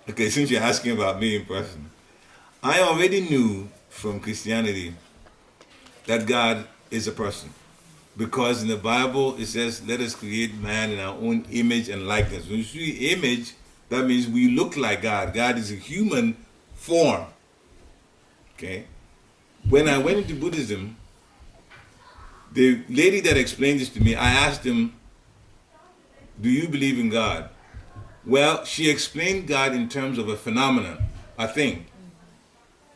okay, since you're asking about me in person, I already knew from Christianity that God is a person. Because in the Bible it says, let us create man in our own image and likeness. When you see image, that means we look like God. God is a human form. Okay? When I went into Buddhism, the lady that explained this to me, I asked him, do you believe in God? Well, she explained God in terms of a phenomenon, a thing.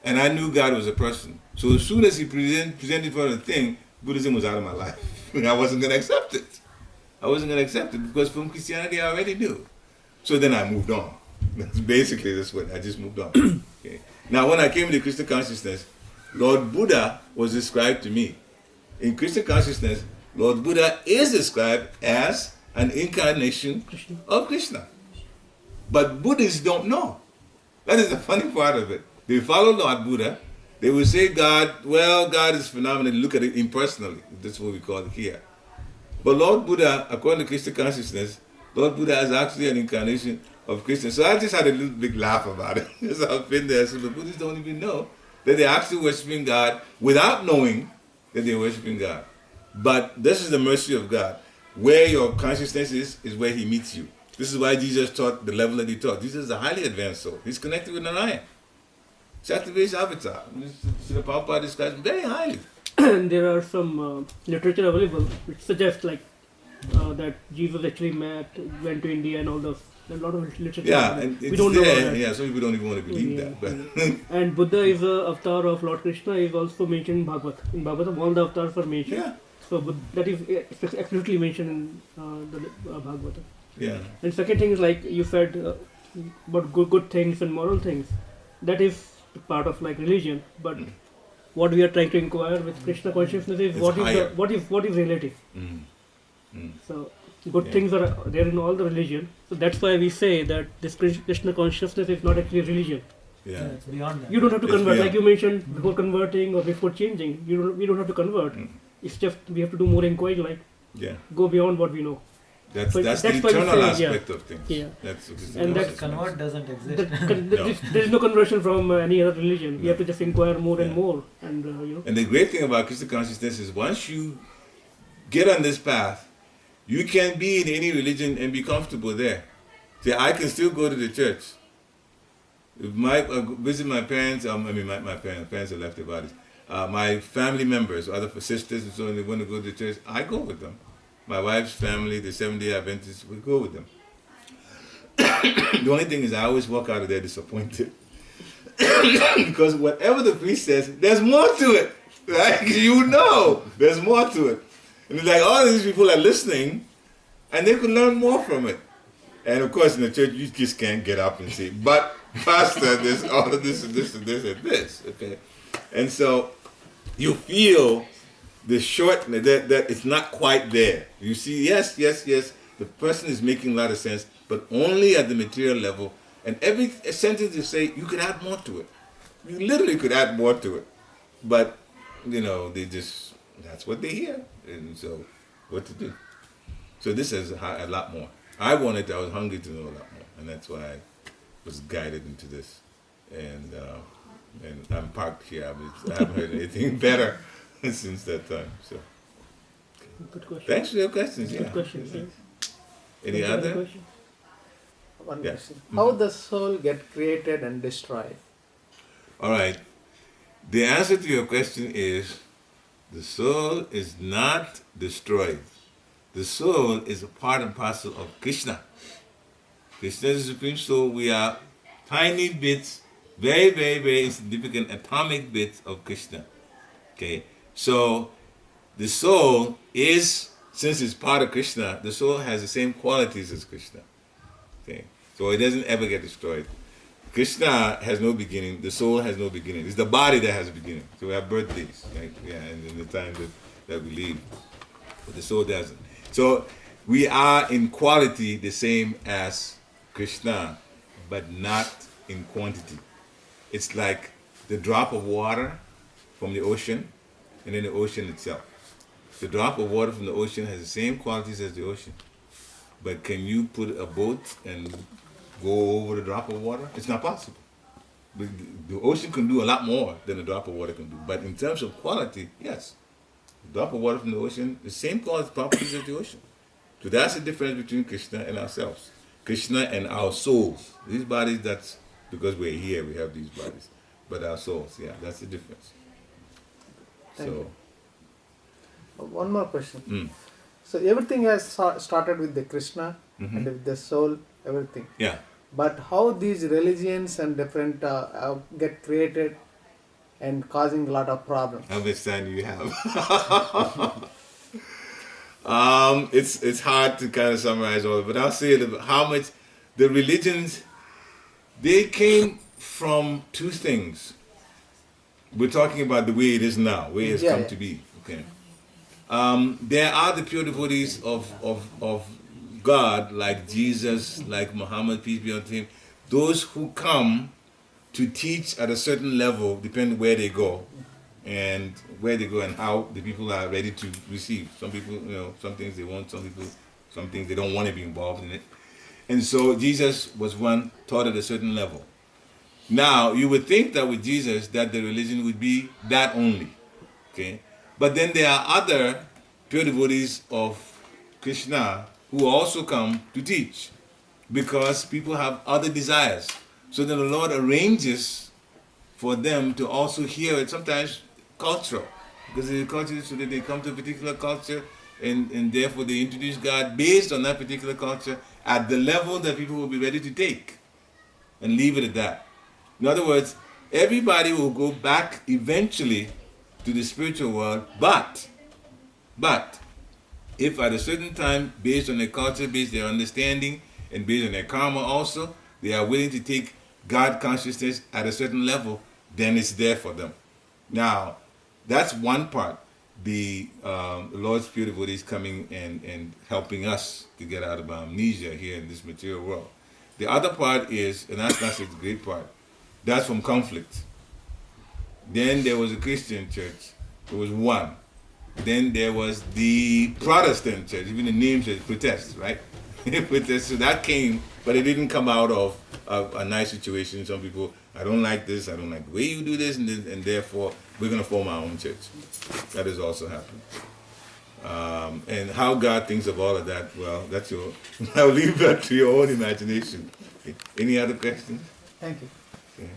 And I knew God was a person. So as soon as he presented for the thing, Buddhism was out of my life. I wasn't going to accept it. I wasn't going to accept it because from Christianity I already knew. So then I moved on. That's what I just moved on. Okay. Now when I came to Krishna consciousness, Lord Buddha was described to me. In Krishna consciousness, Lord Buddha is described as an incarnation of Krishna. But Buddhists don't know. That is the funny part of it. They follow Lord Buddha. They will say God is phenomenal. Look at it impersonally. That's what we call it here. But Lord Buddha, according to Krishna consciousness, Lord Buddha is actually an incarnation of Krishna. So I just had a little big laugh about it. So I've been there. So the Buddhists don't even know that they're actually worshiping God without knowing that they're worshiping God. But this is the mercy of God. Where your consciousness is where he meets you. This is why Jesus taught the level that he taught. Jesus is a highly advanced soul. He's connected with Narayan. Shaktivesh avatar. Srila Prabhupada describes him very highly. And there are some literature available which suggests that Jesus actually went to India and all those. There's a lot of literature. Yeah, and we don't know that. Yeah, some people don't even want to believe that. But and Buddha is an avatar of Lord Krishna. Is also mentioned in Bhagavad. In Bhagavatam, all the avatars are mentioned. Yeah. So that is explicitly mentioned in the Bhagavatam. Yeah. And second thing is like you said about good things and moral things. That is part of religion. But what we are trying to inquire with Krishna consciousness is what is relative. So good things are there in all the religion. So that's why we say that this Krishna consciousness is not actually religion. Yeah, it's beyond that. You don't have to convert, like you mentioned, before converting or before changing. We don't have to convert. It's just we have to do more inquiry, go beyond what we know. That's the eternal aspect of things. Yeah. And that convert doesn't exist. There is no conversion from any other religion. You have to just inquire more and more. And And the great thing about Krishna consciousness is once you get on this path, you can be in any religion and be comfortable there. See, I can still go to the church. If visit my parents, my parents are left their bodies. My family members, other sisters and so on, they want to go to the church, I go with them. My wife's family, the Seventh-day Adventists, we go with them. The only thing is I always walk out of there disappointed. Because whatever the priest says, there's more to it. Right? You know there's more to it. And it's like all these people are listening and they could learn more from it. And of course in the church you just can't get up and say, but Pastor, there's all of this and this and this and this. Okay. And so you feel the shortness that it's not quite there. You see, yes, the person is making a lot of sense, but only at the material level. And every sentence you say, you could add more to it. You literally could add more to it. But, that's what they hear. And so, what to do? So this is a lot more. I was hungry to know a lot more. And that's why I was guided into this. And I'm parked here. I haven't heard anything better since that time. So, Good question. Thanks for your questions. Good Yeah. question. Yes. Any Any other? question? One Yeah. question. How the soul get created and destroyed? All right. The answer to your question is the soul is not destroyed. The soul is a part and parcel of Krishna. Krishna is the Supreme Soul. We are tiny bits, very, very, very insignificant atomic bits of Krishna. Okay. So the soul is, since it's part of Krishna, the soul has the same qualities as Krishna. Okay. So it doesn't ever get destroyed. Krishna has no beginning. The soul has no beginning. It's the body that has a beginning. So we have birthdays, right? Yeah, and in the time that we live, but the soul doesn't. So we are in quality the same as Krishna, but not in quantity. It's like the drop of water from the ocean, and then the ocean itself. The drop of water from the ocean has the same qualities as the ocean. But can you put a boat and go over the drop of water? It's not possible. The ocean can do a lot more than a drop of water can do. But in terms of quality, yes. The drop of water from the ocean, the same quality properties as the ocean. So that's the difference between Krishna and ourselves. Krishna and our souls. These bodies, that's because we're here, we have these bodies. But our souls, yeah, that's the difference. Thank So, you. One more question. mm, So everything has started with the Krishna Mhm. and with the soul, everything. yeah. But how these religions and different get created and causing a lot of problems? How much time do you have? It's hard to kind of summarize all of it, but I'll say how much the religions, they came from two things. We're talking about the way it is now, way it's Yeah, come yeah. to be. Okay. There are the pure devotees of God, like Jesus, like Muhammad, peace be unto him. Those who come to teach at a certain level, depending where they go, and how the people are ready to receive. Some people, some things they want, some things they don't want to be involved in it. And so Jesus was one taught at a certain level. Now, you would think that with Jesus, that the religion would be that only. Okay? But then there are other pure devotees of Krishna who also come to teach because people have other desires. So then the Lord arranges for them to also hear it, sometimes cultural, because the culture, so that they come to a particular culture and therefore they introduce God based on that particular culture at the level that people will be ready to take and leave it at that. In other words, everybody will go back eventually to the spiritual world, but if at a certain time, based on their culture, based on their understanding, and based on their karma also, they are willing to take God consciousness at a certain level, then it's there for them. Now, that's one part. The Lord's pure devotees coming and helping us to get out of amnesia here in this material world. The other part is, and that's a great part, that's from conflict. Then there was a Christian church. There was one. Then there was the Protestant church. Even the name says protest, right? Protest. So that came, but it didn't come out of a nice situation. Some people, I don't like this, I don't like the way you do this, and therefore we're going to form our own church. That has also happened. And how God thinks of all of that, well, that's I'll leave that to your own imagination. Any other questions? Thank you. Okay.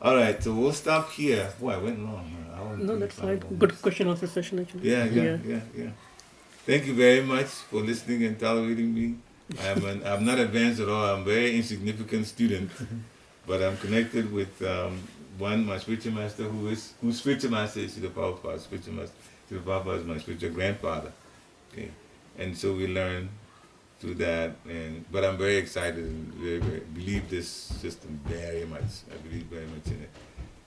All right, so we'll stop here. Boy, I went long. No, that's fine. Good question answer session actually. Yeah. Thank you very much for listening and tolerating me. I'm not advanced at all. I'm a very insignificant student, but I'm connected with my spiritual master, whose spiritual master is Srila Prabhupada. Spiritual master Srila Prabhupada is my spiritual grandfather. Okay, and so we learn through that. But I'm very excited and very believe this system very much. I believe very much in it,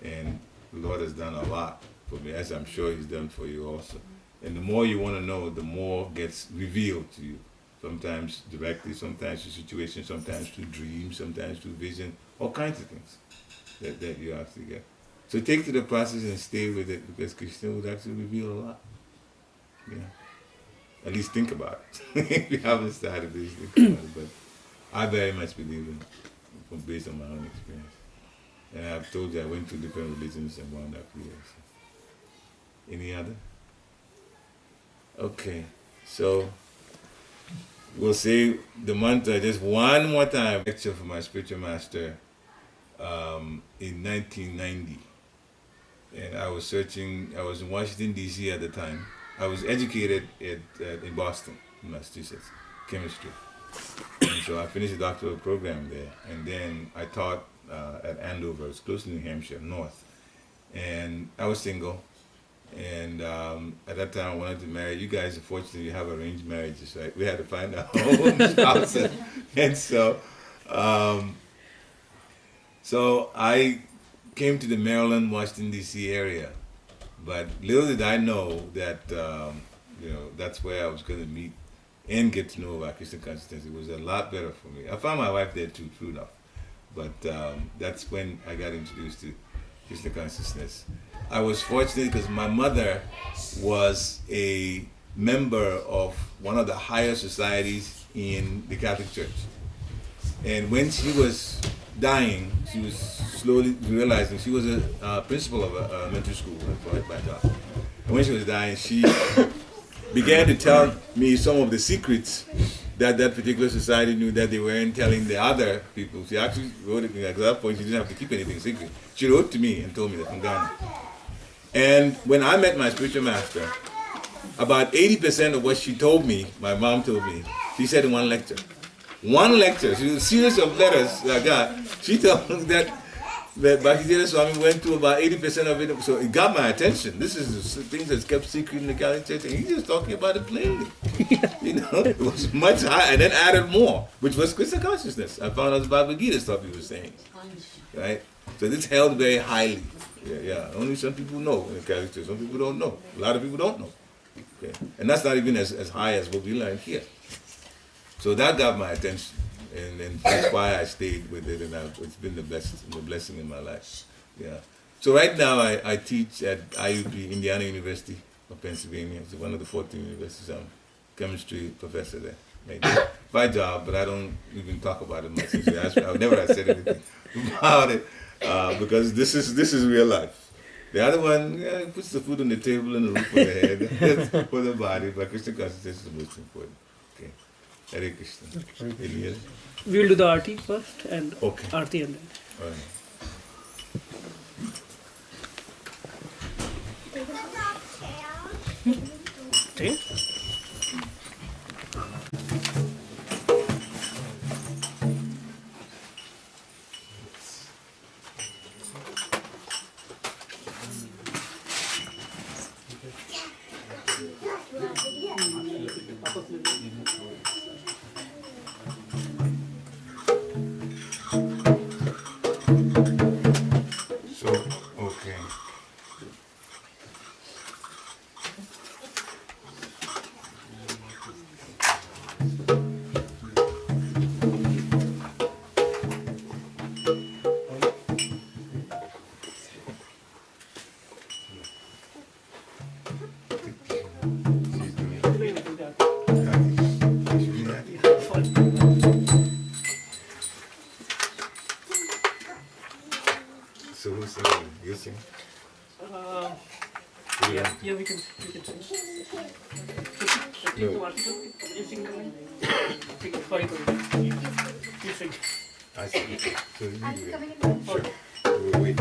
and the Lord has done a lot for me, as I'm sure He's done for you also. And the more you want to know, the more gets revealed to you. Sometimes directly, sometimes through situations, sometimes through dreams, sometimes through vision, all kinds of things that you actually get. So take to the process and stay with it, because Krishna would actually reveal a lot. Yeah. At least think about it. If you haven't started, please think about it. But I very much believe in it, based on my own experience. And I've told you I went through different religions and wound up here. So. Any other? Okay, so we'll say the mantra just one more time. Lecture for my spiritual master in 1990. And I was searching, I was in Washington, D.C. at the time. I was educated in Boston, Massachusetts, chemistry. And so I finished the doctoral program there. And then I taught at Andover, it's close to New Hampshire, north. And I was single. And at that time I wanted to marry. You guys, unfortunately, you have arranged marriages, right? We had to find our own spouses. And so I came to the Maryland, Washington, D.C. area. But little did I know that, that's where I was going to meet and get to know about Krishna consciousness. It was a lot better for me. I found my wife there too, true enough. But that's when I got introduced to Krishna consciousness. I was fortunate because my mother was a member of one of the higher societies in the Catholic Church. And when she was dying, she was slowly realizing she was a principal of a elementary school at my job. And when she was dying, she began to tell me some of the secrets that particular society knew that they weren't telling the other people. She actually wrote it, because at that point she didn't have to keep anything secret. She wrote to me and told me that from Ghana. And when I met my spiritual master, about 80% of what she told me, my mom told me, she said in one lecture. One lecture, she was a series of letters like that. She told me that Bhakti Swami went through about 80% of it, so it got my attention. This is the things that's kept secret in the Catholic Church, and he's just talking about it plainly. It was much higher, and then added more, which was Krishna consciousness. I found out about Bhagavad Gita stuff he was saying, right? So this held very highly. Yeah. Only some people know in the Catholic Church. Some people don't know. A lot of people don't know. Okay, and that's not even as high as what we learned here. So that got my attention, and that's why I stayed with it, and it's been the blessing in my life. Yeah. So right now I teach at IUP, Indiana University of Pennsylvania. It's one of the 14 universities. I'm a chemistry professor there. My job, but I don't even talk about it much. I've never said anything about it because this is real life. The other one puts the food on the table and the roof on the head for the body, but Krishna consciousness is the most important. Okay. Hare Krishna. Any other? We will do the arti first and Okay. arti and then. All right. Okay. So, okay. So who's singing? You sing? Yeah, we can sing. No. You sing the line. Sorry. You sing. I sing. So you do it. Sure. We'll wait.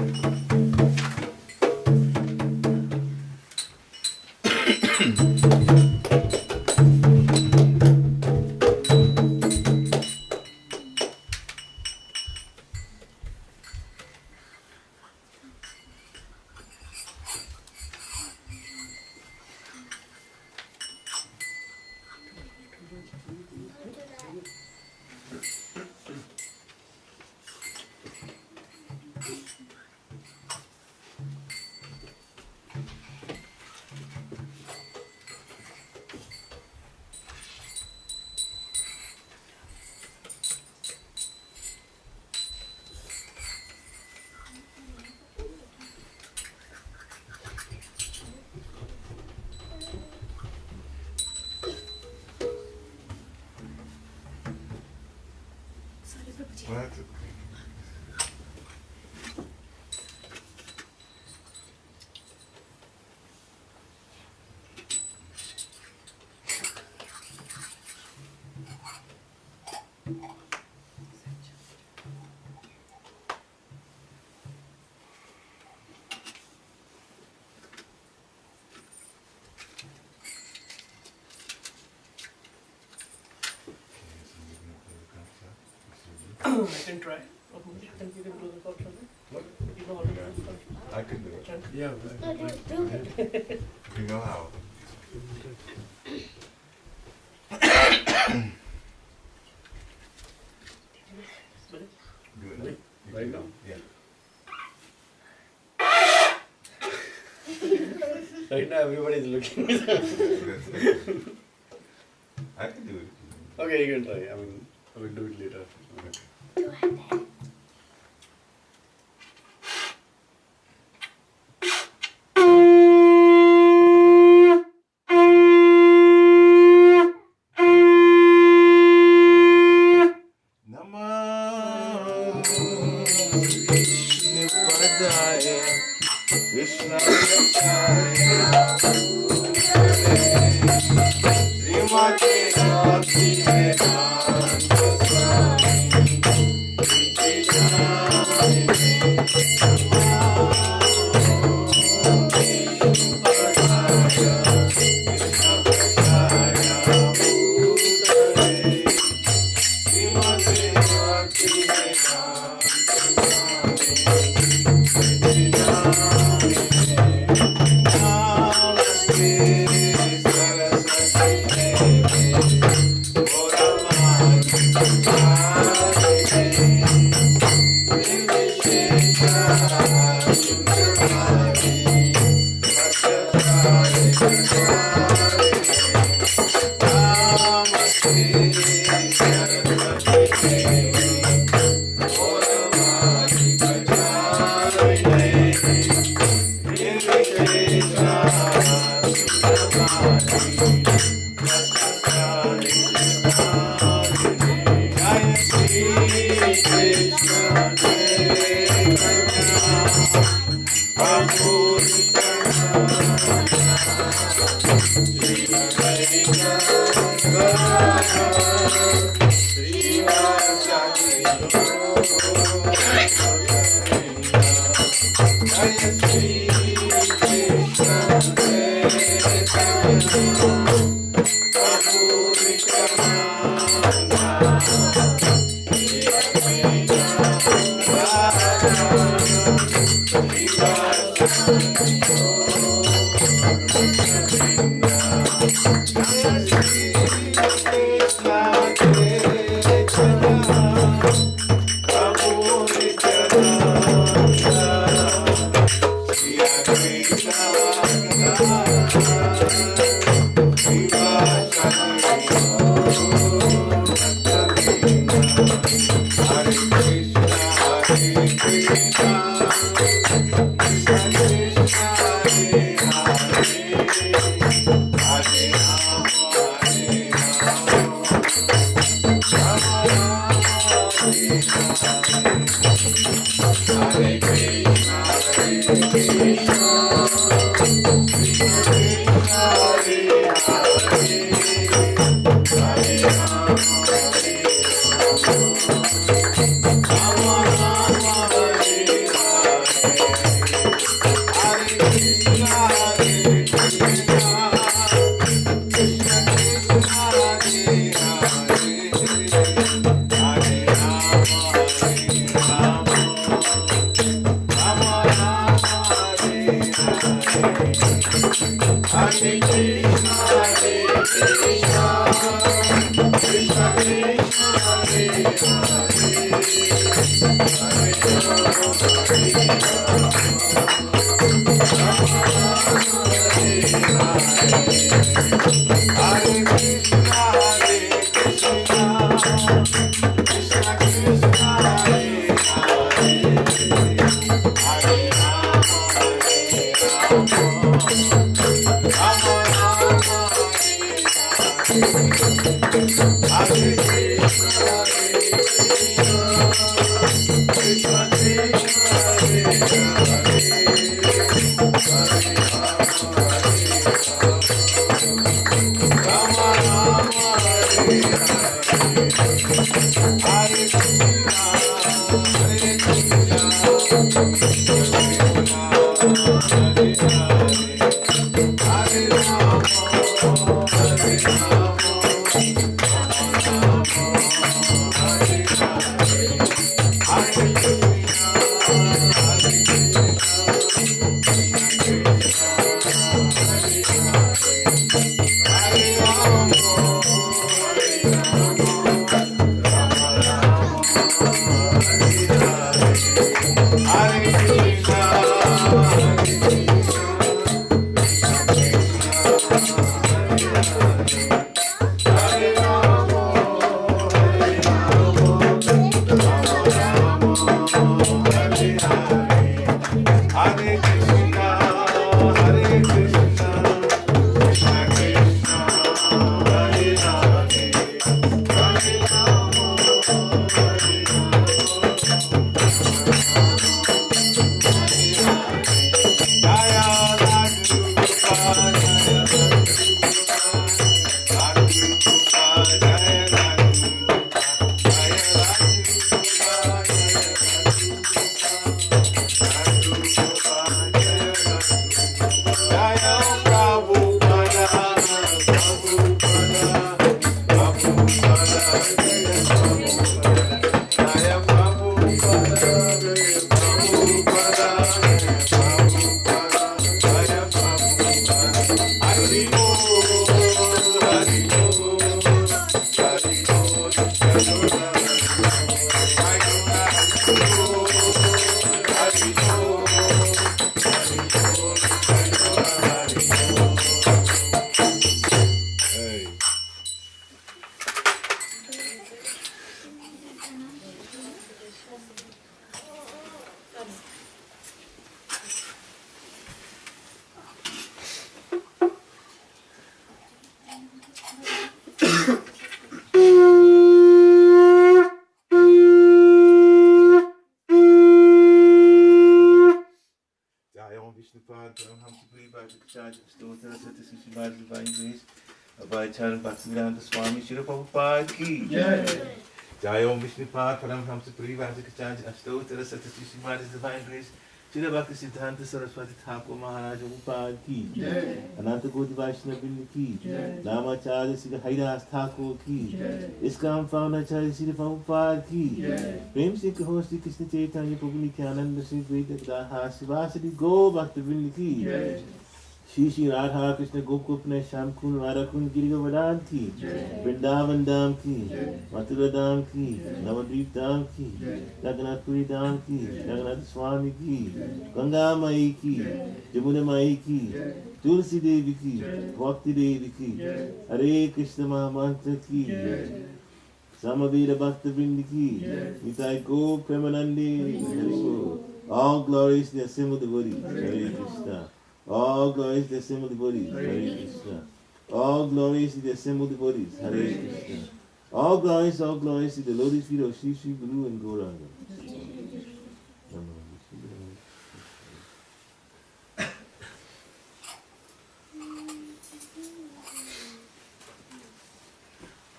What? can try. You think you can do the culture? What? You know how to do the culture? I can do it. Yeah. You know how. Do it. Right now? Yeah. Right now everybody is looking. I can do it. Okay, you can try. I mean, I will do it later. Okay. Namah Padaya Krishna Krishna Srimati Bhakti Vedanta Swami Bhakti Vriksha Swami Shri Prabhupada ki Jai Om Vishnupad Paramhamsa Parivrajakachaji Ashtotara Satyasri Srimati's Divine Grace Shri Bhakti Siddhanta Saraswati Thakur Maharaj Prabhupada ki Ananta Gaudiya Vaishnava Vrinda ki Namacharya Shri Haridas Thakur ki ISKCON Founder Acharya Shri Prabhupada ki Prem Sri Kaho Shri Krishna Chaitanya Prabhu Nityananda Shri Dvaita Gadadhar Srivasadi Gaur Bhakta Vrinda ki Shri Shri Radha Krishna Gopkupne Sham Kun Radha Kun Giri Govardhan ki Vrindavan Dham ki Mathura Dham ki Navadvip Dham ki Jagannath Puri Dham ki Jagannath Swami ki Ganga Mai ki Jamuna Mai ki Tulsi Devi ki Bhakti Devi ki Hare Krishna Mahamantra ki Samaveda Bhakta Vrinda ki Nitai Go Premanande All glories to the assembled devotees. Hare Krishna. All glories to the assembled devotees. Hare Krishna. All glories to the assembled devotees. Hare Krishna. All glories to the lotus feet of Shri Shri Guru and Gauranga.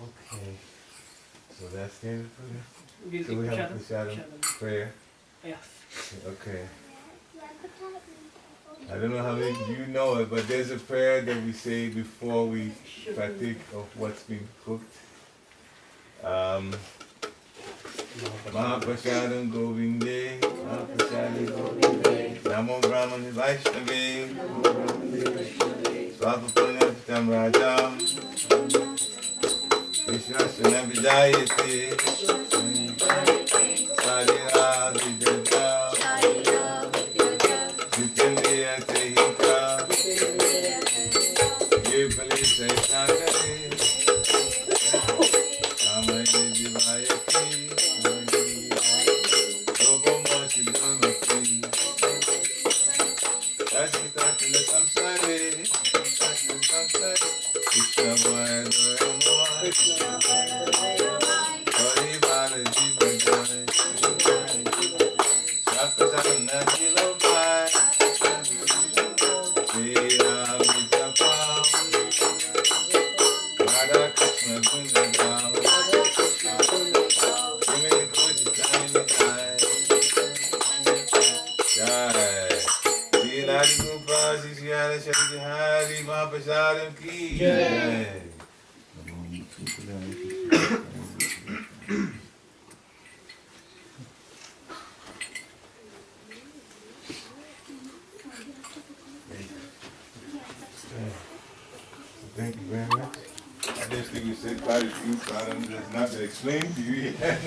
Okay. So that's the end of the prayer. So we have the shadow prayer. Yeah. Okay. I don't know how many of you know it, but there's a prayer that we say before we partake of what's been cooked. Mahaprashadam Govinde, Mahaprashadam Govinde, Namo Brahmane Vaishnave, Swapapunyam Rajam, Vishwasana Vijayate, Sarira Vijayata, Jitendriya Tehika, Yepali Saitagare, Amaye Vivayati, Logomo Siddhamati, Tashitakula Samsare, Krishna Boy Doyamwa, Hari Bala Jiva Jai, Shakasana Nilo Bhai, Sri Ram Vitapam, Radha Krishna Gundagam, Jimmy Koji Jai Jai, Sri Lali Gopal, Sri Shri Shri Hari Mahaprashadam Ki Jai. Thank you very much. Obviously, we said quite a few problems that's not been explained to you yet.